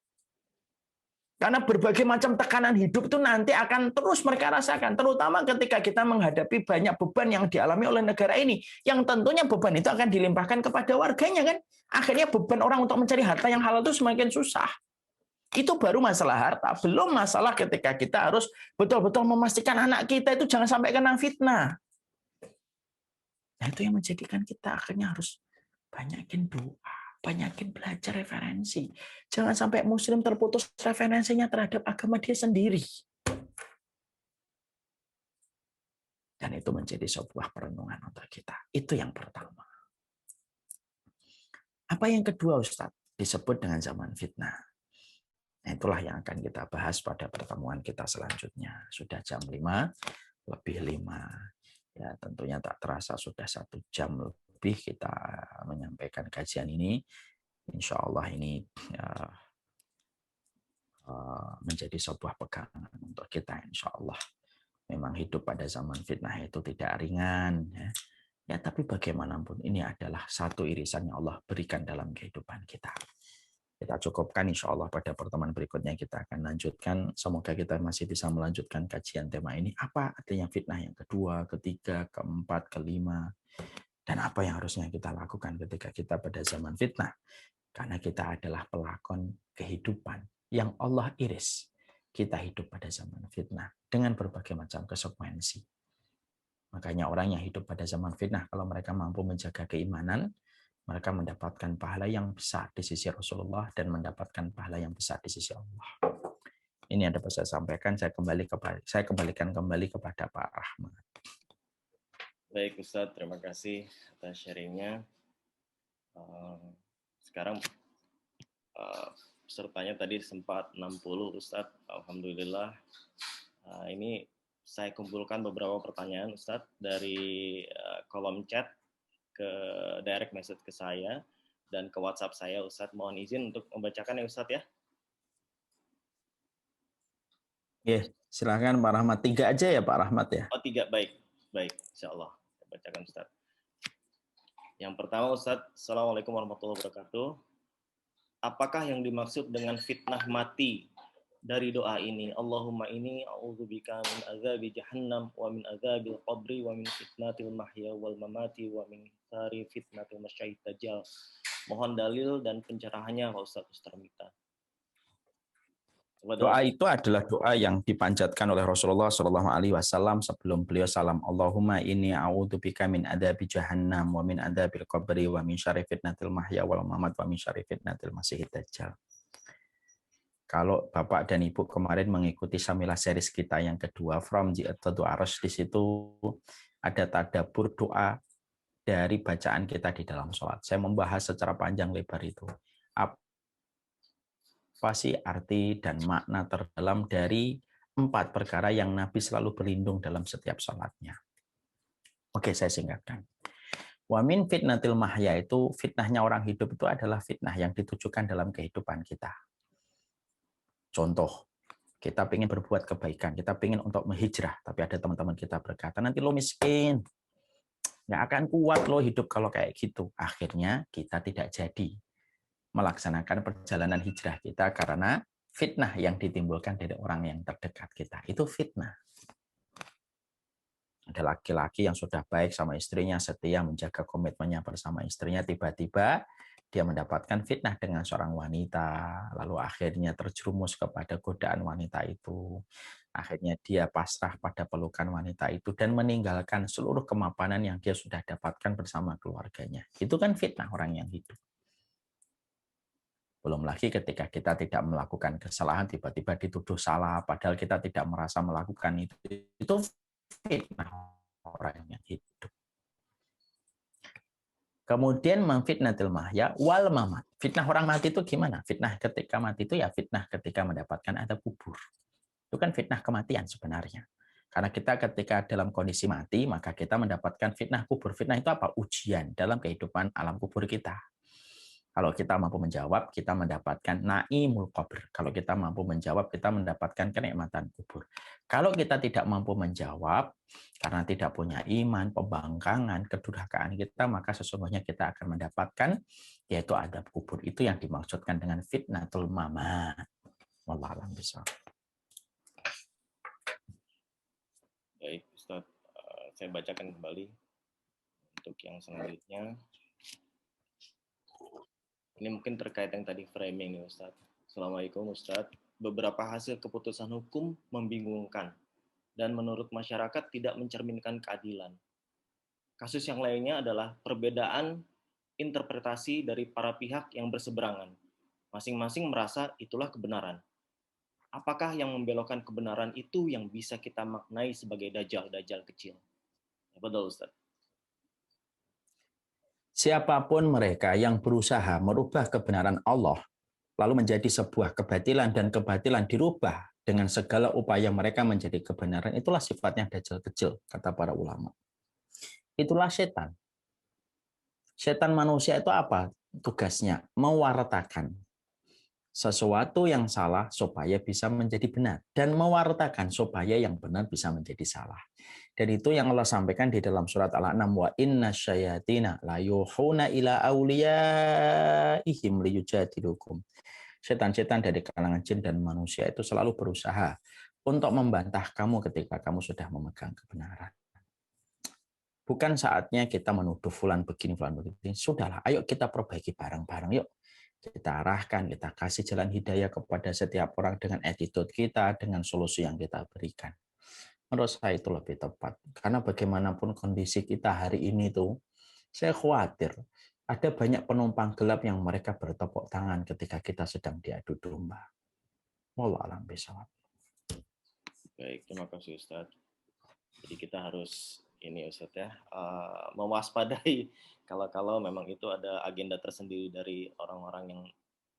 S2: Karena berbagai macam tekanan hidup itu nanti akan terus mereka rasakan, terutama ketika kita menghadapi banyak beban yang dialami oleh negara ini, yang tentunya beban itu akan dilimpahkan kepada warganya kan. Akhirnya beban orang untuk mencari harta yang halal itu semakin susah. Itu baru masalah harta, belum masalah ketika kita harus betul-betul memastikan anak kita itu jangan sampai kena fitnah. Nah, itu yang menjadikan kita akhirnya harus banyakin doa. Banyakin belajar referensi. Jangan sampai muslim terputus referensinya terhadap agama dia sendiri. Dan itu menjadi sebuah perenungan untuk kita. Itu yang pertama. Apa yang kedua, Ustadz? Disebut dengan zaman fitnah. Nah, itulah yang akan kita bahas pada pertemuan kita selanjutnya. Sudah jam 5:05. Ya, tentunya tak terasa sudah 1 jam lebih kita menyampaikan kajian ini. Insya Allah ini menjadi sebuah pegangan untuk kita. Insya Allah. Memang hidup pada zaman fitnah itu tidak ringan. Ya, tapi bagaimanapun ini adalah satu irisan yang Allah berikan dalam kehidupan kita. Kita cukupkan insya Allah pada pertemuan berikutnya kita akan lanjutkan. Semoga kita masih bisa melanjutkan kajian tema ini. Apa artinya fitnah yang kedua, ketiga, keempat, kelima. Dan apa yang harusnya kita lakukan ketika kita pada zaman fitnah. Karena kita adalah pelakon kehidupan yang Allah iris. Kita hidup pada zaman fitnah dengan berbagai macam konsekuensi. Makanya orang yang hidup pada zaman fitnah, kalau mereka mampu menjaga keimanan, mereka mendapatkan pahala yang besar di sisi Rasulullah dan mendapatkan pahala yang besar di sisi Allah. Ini yang dapat saya sampaikan. Saya kembalikan kembali kepada Pak Rahmat.
S3: Baik Ustadz, terima kasih atas sharingnya. Sekarang pesertanya tadi sempat 60 Ustadz. Alhamdulillah. Ini saya kumpulkan beberapa pertanyaan Ustadz dari kolom chat ke direct message ke saya dan ke WhatsApp saya Ustadz. Mohon izin untuk membacakan ya Ustadz ya.
S2: Ya, silakan Pak Rahmat. 3 aja ya Pak Rahmat ya.
S3: Oh 3, baik. Baik, insya Allah. Saya bacakan Ustadz. Yang pertama Ustadz, Assalamualaikum warahmatullahi wabarakatuh. Apakah yang dimaksud dengan fitnah mati dari doa ini? Allahumma inni a'udzubika min azabi jahannam wa min azabil qabri wa min fitnatil mahya wal mamati wa min syarri fitnatil masyai'id dajjal. Mohon dalil dan pencerahannya Pak Ustadz minta.
S2: Doa itu adalah doa yang dipanjatkan oleh Rasulullah SAW sebelum beliau salam. Allahumma inni a'udzubika min adabi jahannam wa min adabil qabri wa min syarri fitnatil mahya wal mamat wa min syarri fitnatil masyihid dajjal. Kalau Bapak dan Ibu kemarin mengikuti Samilah series kita yang kedua From Ji'at Aras, di situ ada tadabbur doa dari bacaan kita di dalam sholat. Saya membahas secara panjang lebar itu. Apa sih arti dan makna terdalam dari 4 perkara yang Nabi selalu berlindung dalam setiap sholatnya. Oke, saya singkatkan. Wa min fitnatil mahya itu, fitnahnya orang hidup itu adalah fitnah yang ditujukan dalam kehidupan kita. Contoh, kita ingin berbuat kebaikan, kita ingin untuk menghijrah, tapi ada teman-teman kita berkata, nanti lo miskin, nggak akan kuat lo hidup kalau kayak gitu. Akhirnya kita tidak jadi melaksanakan perjalanan hijrah kita karena fitnah yang ditimbulkan dari orang yang terdekat kita. Itu fitnah. Ada laki-laki yang sudah baik sama istrinya, setia menjaga komitmennya bersama istrinya, tiba-tiba dia mendapatkan fitnah dengan seorang wanita, lalu akhirnya terjerumus kepada godaan wanita itu.
S1: Akhirnya dia pasrah pada pelukan wanita itu dan meninggalkan seluruh kemapanan yang dia sudah dapatkan bersama keluarganya. Itu kan fitnah orang yang hidup. Belum lagi ketika kita tidak melakukan kesalahan, tiba-tiba dituduh salah, padahal kita tidak merasa melakukan itu. Itu fitnah orang yang hidup. Kemudian memfitnatil mahya wal mamat. Fitnah orang mati itu gimana? Fitnah ketika mati itu ya fitnah ketika mendapatkan adab kubur. Itu kan fitnah kematian sebenarnya. Karena kita ketika dalam kondisi mati, maka kita mendapatkan fitnah kubur. Fitnah itu apa? Ujian dalam kehidupan alam kubur kita. Kalau kita mampu menjawab, kita mendapatkan naimul qabr. Kalau kita mampu menjawab, kita mendapatkan kenikmatan kubur. Kalau kita tidak mampu menjawab, karena tidak punya iman, pembangkangan, kedurhakaan kita, maka sesungguhnya kita akan mendapatkan yaitu adab kubur. Itu yang dimaksudkan dengan fitnatul mamat. Wallahu a'lam bishawab.
S3: Baik, Ustaz. Saya bacakan kembali untuk yang selanjutnya. Ini mungkin terkait yang tadi framing nih, Ustaz. Assalamualaikum, Ustaz. Beberapa hasil keputusan hukum membingungkan dan menurut masyarakat tidak mencerminkan keadilan. Kasus yang lainnya adalah perbedaan interpretasi dari para pihak yang berseberangan. Masing-masing merasa itulah kebenaran. Apakah yang membelokkan kebenaran itu yang bisa kita maknai sebagai dajjal-dajjal kecil? Ya, betul, Ustaz.
S1: Siapapun mereka yang berusaha merubah kebenaran Allah, lalu menjadi sebuah kebatilan dan kebatilan dirubah dengan segala upaya mereka menjadi kebenaran, itulah sifatnya dajjal kecil, kata para ulama. Itulah setan. Setan manusia itu apa? Tugasnya mewartakan sesuatu yang salah supaya bisa menjadi benar, dan mewartakan supaya yang benar bisa menjadi salah. Dan itu yang Allah sampaikan di dalam surat Al-An'am, wa inna syayatina la yuhuna ila awliyaihim liyujadilukum. Setan-setan dari kalangan jin dan manusia itu selalu berusaha untuk membantah kamu ketika kamu sudah memegang kebenaran. Bukan saatnya kita menuduh fulan begini, fulan begini. Sudahlah, ayo kita perbaiki bareng-bareng. Yuk, kita arahkan, kita kasih jalan hidayah kepada setiap orang dengan attitude kita, dengan solusi yang kita berikan. Menurut saya itu lebih tepat. Karena bagaimanapun kondisi kita hari ini tuh, saya khawatir ada banyak penumpang gelap yang mereka bertepuk tangan ketika kita sedang diadu domba. Wallahu a'lam bishawab.
S3: Baik, terima kasih, Ustaz. Jadi kita harus ini, Ustaz, ya, mewaspadai kalau memang itu ada agenda tersendiri dari orang-orang yang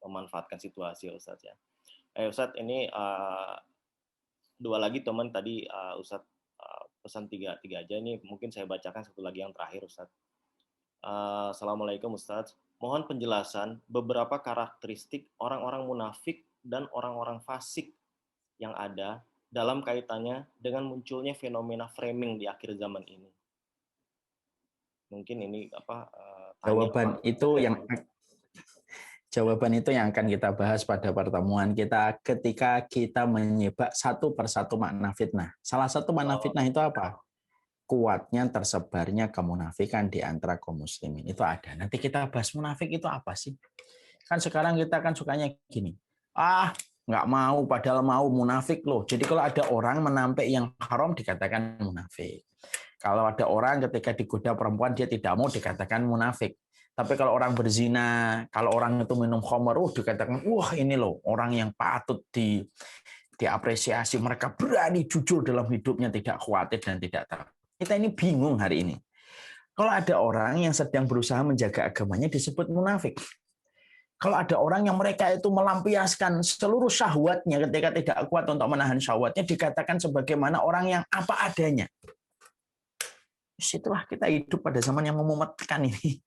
S3: memanfaatkan situasi, Ustaz, ya. Ustaz, ini dua lagi teman tadi, Ustaz pesan tiga aja, ini mungkin saya bacakan satu lagi yang terakhir, Ustaz. Assalamualaikum, Ustaz. Mohon penjelasan beberapa karakteristik orang-orang munafik dan orang-orang fasik yang ada dalam kaitannya dengan munculnya fenomena framing di akhir zaman ini. Mungkin ini
S1: Jawaban itu yang akan kita bahas pada pertemuan kita ketika kita menyibak satu persatu makna fitnah. Salah satu makna fitnah itu apa? Kuatnya tersebarnya kemunafikan di antara kaum muslimin. Itu ada. Nanti kita bahas munafik itu apa sih? Kan sekarang kita kan sukanya gini. Nggak mau, padahal mau, munafik loh. Jadi kalau ada orang menampik yang haram dikatakan munafik. Kalau ada orang ketika digoda perempuan dia tidak mau dikatakan munafik. Tapi kalau orang berzina, kalau orang itu minum khamr, dikatakan wah ini loh orang yang patut diapresiasi. Mereka berani jujur dalam hidupnya, tidak khawatir dan tidak takut. Kita ini bingung hari ini. Kalau ada orang yang sedang berusaha menjaga agamanya disebut munafik. Kalau ada orang yang mereka itu melampiaskan seluruh syahwatnya ketika tidak kuat untuk menahan syahwatnya dikatakan sebagaimana orang yang apa adanya. Situlah kita hidup pada zaman yang memumetkan ini.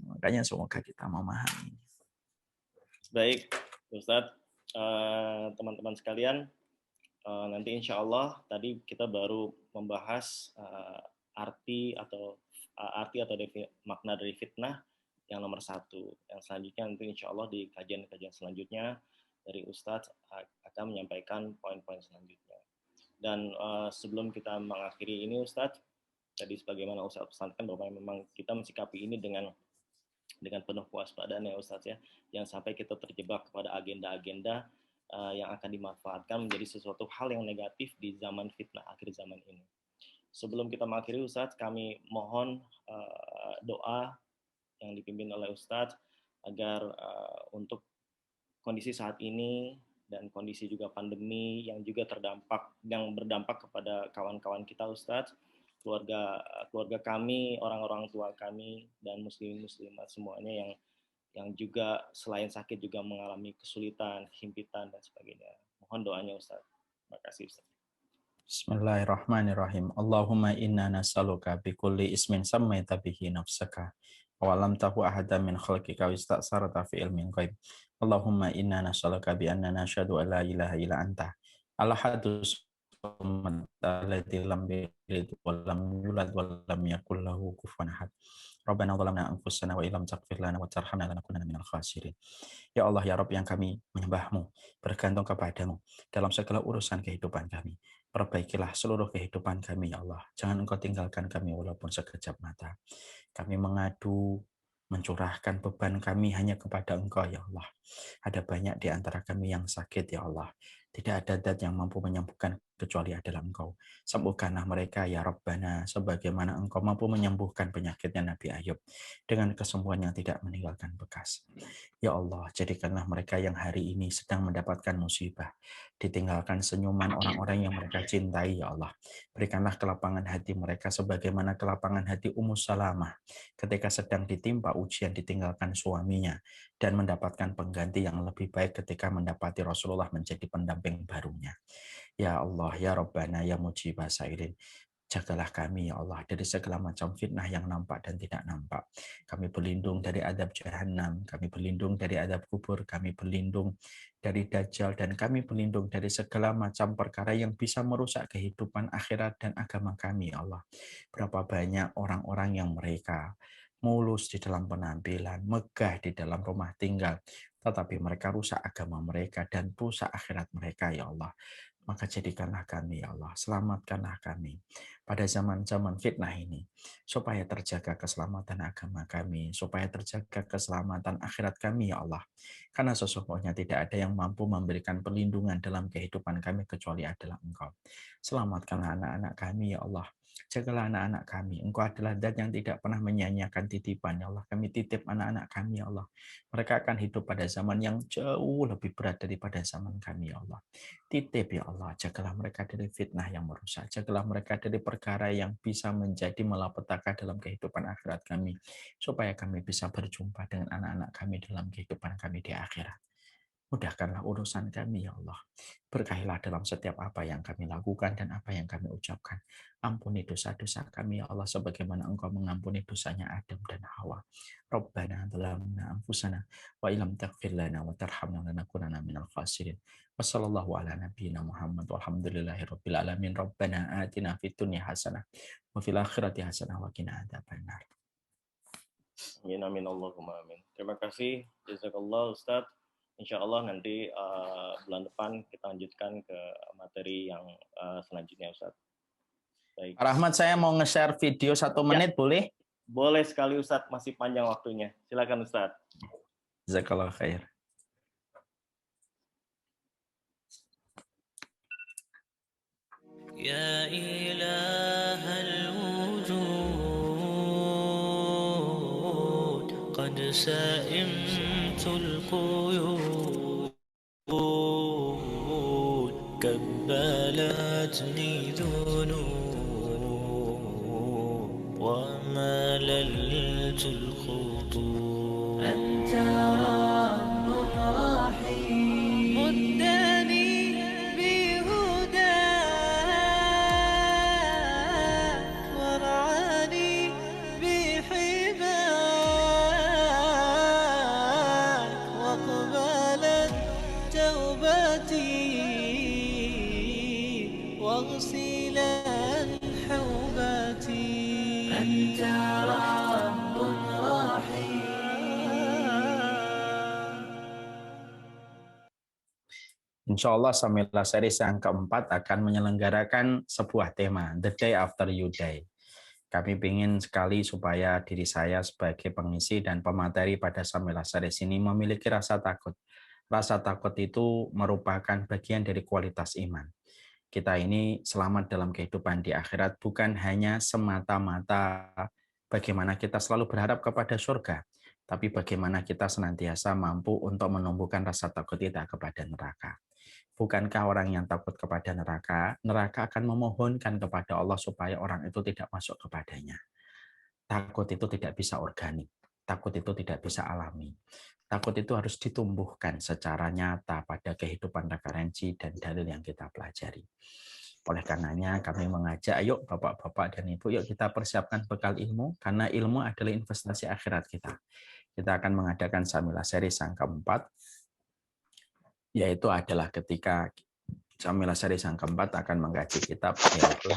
S1: Makanya semoga kita memahami.
S3: Baik, Ustadz, teman-teman sekalian, nanti insya Allah tadi kita baru membahas arti atau makna dari fitnah yang nomor 1. Yang selanjutnya nanti insya Allah di kajian-kajian selanjutnya dari Ustadz akan menyampaikan poin-poin selanjutnya. Dan sebelum kita mengakhiri ini, Ustadz, tadi sebagaimana Ustadz pesankan bahwa memang kita mensikapi ini dengan penuh kewaspadaan ya Ustadz, ya. Jangan sampai kita terjebak kepada agenda-agenda yang akan dimanfaatkan menjadi sesuatu hal yang negatif di zaman fitnah akhir zaman ini. Sebelum kita mengakhiri Ustadz, kami mohon doa yang dipimpin oleh Ustadz agar untuk kondisi saat ini dan kondisi juga pandemi yang juga berdampak kepada kawan-kawan kita Ustadz, keluarga kami, orang-orang tua kami dan muslimat semuanya yang juga selain sakit juga mengalami kesulitan, himpitan dan sebagainya. Mohon doanya Ustadz. Terima kasih Ustadz.
S2: Bismillahirrahmanirrahim. Allahumma inna nas'aluka bikulli ismin sammaita bihi nafsaka wa lam tahu ahada min khalqika wa ista'sarta fi ilmin ghaib. Allahumma inna nas'aluka bi anna nashhadu an la ilaha illa anta al-ahadus samad alladzi lam yalid wa lam yulad wa lam yakul lahu kufuwan ahad. Rabbana zalamna anfusana wa illam taghfir lana wa tarhamna lanakunanna minal khasirin. Ya Allah, ya Rabb, yang kami menyembah-Mu, bergantung kepadamu dalam segala urusan kehidupan kami. Perbaikilah seluruh kehidupan kami, ya Allah. Jangan Engkau tinggalkan kami walaupun sekejap mata. Kami mengadu, mencurahkan beban kami hanya kepada Engkau, ya Allah. Ada banyak di antara kami yang sakit, ya Allah. Tidak ada zat yang mampu menyembuhkan kecuali adalah Engkau. Sembuhkanlah mereka, ya Rabbana, sebagaimana Engkau mampu menyembuhkan penyakitnya Nabi Ayub dengan kesembuhan yang tidak meninggalkan bekas. Ya Allah, jadikanlah mereka yang hari ini sedang mendapatkan musibah, ditinggalkan senyuman orang-orang yang mereka cintai, ya Allah. Berikanlah kelapangan hati mereka sebagaimana kelapangan hati Ummu Salamah ketika sedang ditimpa ujian ditinggalkan suaminya dan mendapatkan pengganti yang lebih baik ketika mendapati Rasulullah menjadi pendamping barunya. Ya Allah, ya Rabbana, ya Mujibah Sa'irin, jagalah kami, ya Allah, dari segala macam fitnah yang nampak dan tidak nampak. Kami berlindung dari adab jahanam, kami berlindung dari adab kubur, kami berlindung dari dajjal, dan kami berlindung dari segala macam perkara yang bisa merusak kehidupan akhirat dan agama kami, ya Allah. Berapa banyak orang-orang yang mereka mulus di dalam penampilan, megah di dalam rumah tinggal, tetapi mereka rusak agama mereka dan rusak akhirat mereka, ya Allah. Maka jadikanlah kami, ya Allah, selamatkanlah kami pada zaman-zaman fitnah ini, supaya terjaga keselamatan agama kami, supaya terjaga keselamatan akhirat kami, ya Allah. Karena sesungguhnya tidak ada yang mampu memberikan perlindungan dalam kehidupan kami kecuali adalah Engkau. Selamatkanlah anak-anak kami, ya Allah. Jagalah anak-anak kami. Engkau adalah zat yang tidak pernah menyia-nyiakan titipan, ya Allah. Kami titip anak-anak kami, ya Allah. Mereka akan hidup pada zaman yang jauh lebih berat daripada zaman kami, ya Allah. Titip, ya Allah, jagalah mereka dari fitnah yang merusak, jagalah mereka dari perkara yang bisa menjadi malapetaka dalam kehidupan akhirat kami, supaya kami bisa berjumpa dengan anak-anak kami dalam kehidupan kami di akhirat. Mudahkanlah urusan kami, ya Allah. Berkahilah dalam setiap apa yang kami lakukan dan apa yang kami ucapkan. Ampuni dosa-dosa kami, ya Allah, sebagaimana Engkau mengampuni dosanya Adam dan Hawa. Rabbana zalamna anfusana wa illam taghfir lana wa tarhamna lanakunanna minal khasirin. Wassallallahu ala nabiyyina Muhammad walhamdulillahi rabbil alamin. Rabbana atina fid dunya hasanah wa fil akhirati hasanah wa qina adzabannar.
S3: Amin, amin, Allahumma amin. Terima kasih, jazakallah Ustadz. Insya Allah nanti bulan depan kita lanjutkan ke materi yang selanjutnya Ustadz. Baik.
S2: Pak Rahmat, saya mau nge-share video 1 menit, boleh?
S3: Boleh sekali Ustadz, masih panjang waktunya. Silakan Ustadz.
S2: Jazakallah khair.
S4: يا إله الوجود قد سئمت القيود كبلتني ذنوب ومللت الخطوب أنت رب رحيم مدني بهداك وارعاني بحماك واقبلت توبتي واغسلا حوبتي أنت رب رحيم.
S2: Insya Allah Samila Series yang keempat akan menyelenggarakan sebuah tema, The Day After You Die. Kami ingin sekali supaya diri saya sebagai pengisi dan pemateri pada Samila Series ini memiliki rasa takut.
S1: Rasa takut itu merupakan bagian dari kualitas iman. Kita ini selamat dalam kehidupan di akhirat bukan hanya semata-mata bagaimana kita selalu berharap kepada surga, tapi bagaimana kita senantiasa mampu untuk menumbuhkan rasa takut kita kepada neraka. Bukankah orang yang takut kepada neraka, neraka akan memohonkan kepada Allah supaya orang itu tidak masuk kepadanya. Takut itu tidak bisa organik, takut itu tidak bisa alami. Takut itu harus ditumbuhkan secara nyata pada kehidupan referensi dan dalil yang kita pelajari. Oleh karenanya kami mengajak, ayo Bapak-Bapak dan Ibu, yuk kita persiapkan bekal ilmu, karena ilmu adalah investasi akhirat kita. Kita akan mengadakan Samila seri yang keempat, yaitu adalah ketika Samila seri yang keempat akan mengkaji kitab, yaitu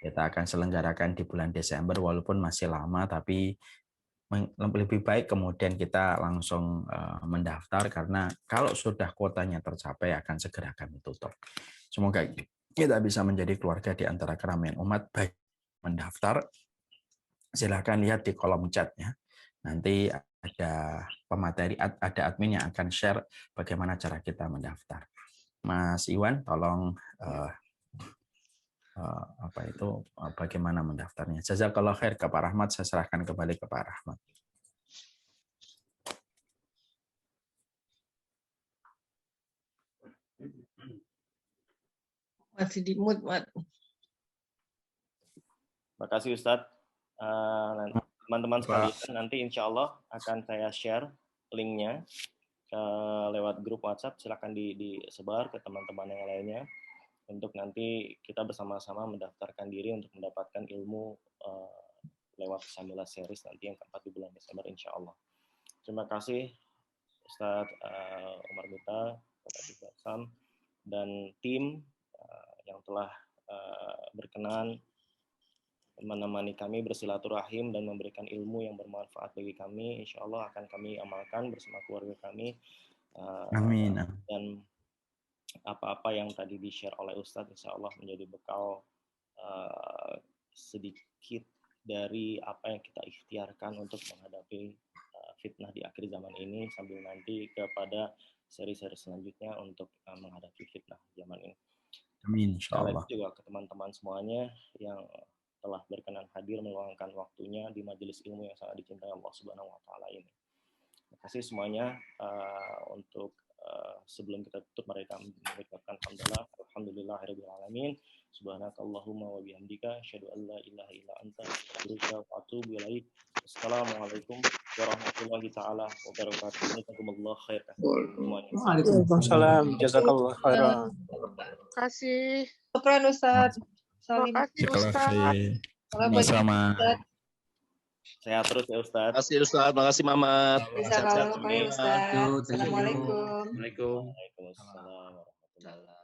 S1: kita akan selenggarakan di bulan Desember, walaupun masih lama, tapi lebih baik kemudian kita langsung mendaftar, karena kalau sudah kuotanya tercapai akan segera kami tutup. Semoga kita bisa menjadi keluarga di antara keramaian umat. Baik mendaftar, silahkan lihat di kolom chatnya. Nanti ada pemateri, ada admin yang akan share bagaimana cara kita mendaftar. Mas Iwan, tolong bagaimana mendaftarnya. Jazakallah khair ke Pak Rahmat, saya serahkan kembali ke Pak Rahmat.
S5: Masih di mood, Mat.
S3: Terima kasih Ustadz. Teman-teman sekalian, nanti insya Allah akan saya share linknya lewat grup WhatsApp. Silakan disebar ke teman-teman yang lainnya untuk nanti kita bersama-sama mendaftarkan diri untuk mendapatkan ilmu lewat Samila Series nanti yang keempat di bulan Desember insya Allah. Terima kasih Ustadz Umar Mita, Bapak Basam, dan tim yang telah berkenan menemani kami bersilaturahim dan memberikan ilmu yang bermanfaat bagi kami. Insya Allah akan kami amalkan bersama keluarga kami.
S1: Amin.
S3: Dan apa-apa yang tadi di-share oleh Ustadz, insya Allah menjadi bekal sedikit dari apa yang kita ikhtiarkan untuk menghadapi fitnah di akhir zaman ini, sambil nanti kepada seri-seri selanjutnya untuk menghadapi fitnah zaman ini.
S1: Amin, insya Allah.
S3: Juga ke teman-teman semuanya yang telah berkenan hadir meluangkan waktunya di majelis ilmu yang sangat dicintai Allah Subhanahu wa taala ini. Terima kasih semuanya. Untuk sebelum kita tutup, mereka mengucapkan alhamdulillahirabbil alamin. Subhanakallahumma wa bihamdika asyhadu an la ilaha illa anta astaghfiruka wa atubu ilaik. Assalamualaikum warahmatullahi taala wabarakatuh. Jazakumullah khair.
S6: Waalaikumsalam. Jazakallah khairan.
S5: Terima kasih.
S7: Syukran Ustaz.
S5: Terima kasih Ustaz.
S1: Sama-sama.
S3: Sehat terus ya Ustaz.
S6: Terima kasih Ustaz. Terima kasih Mamat.
S7: Bisa kalau Ustaz. Assalamualaikum.
S3: Waalaikumsalam warahmatullahi wabarakatuh.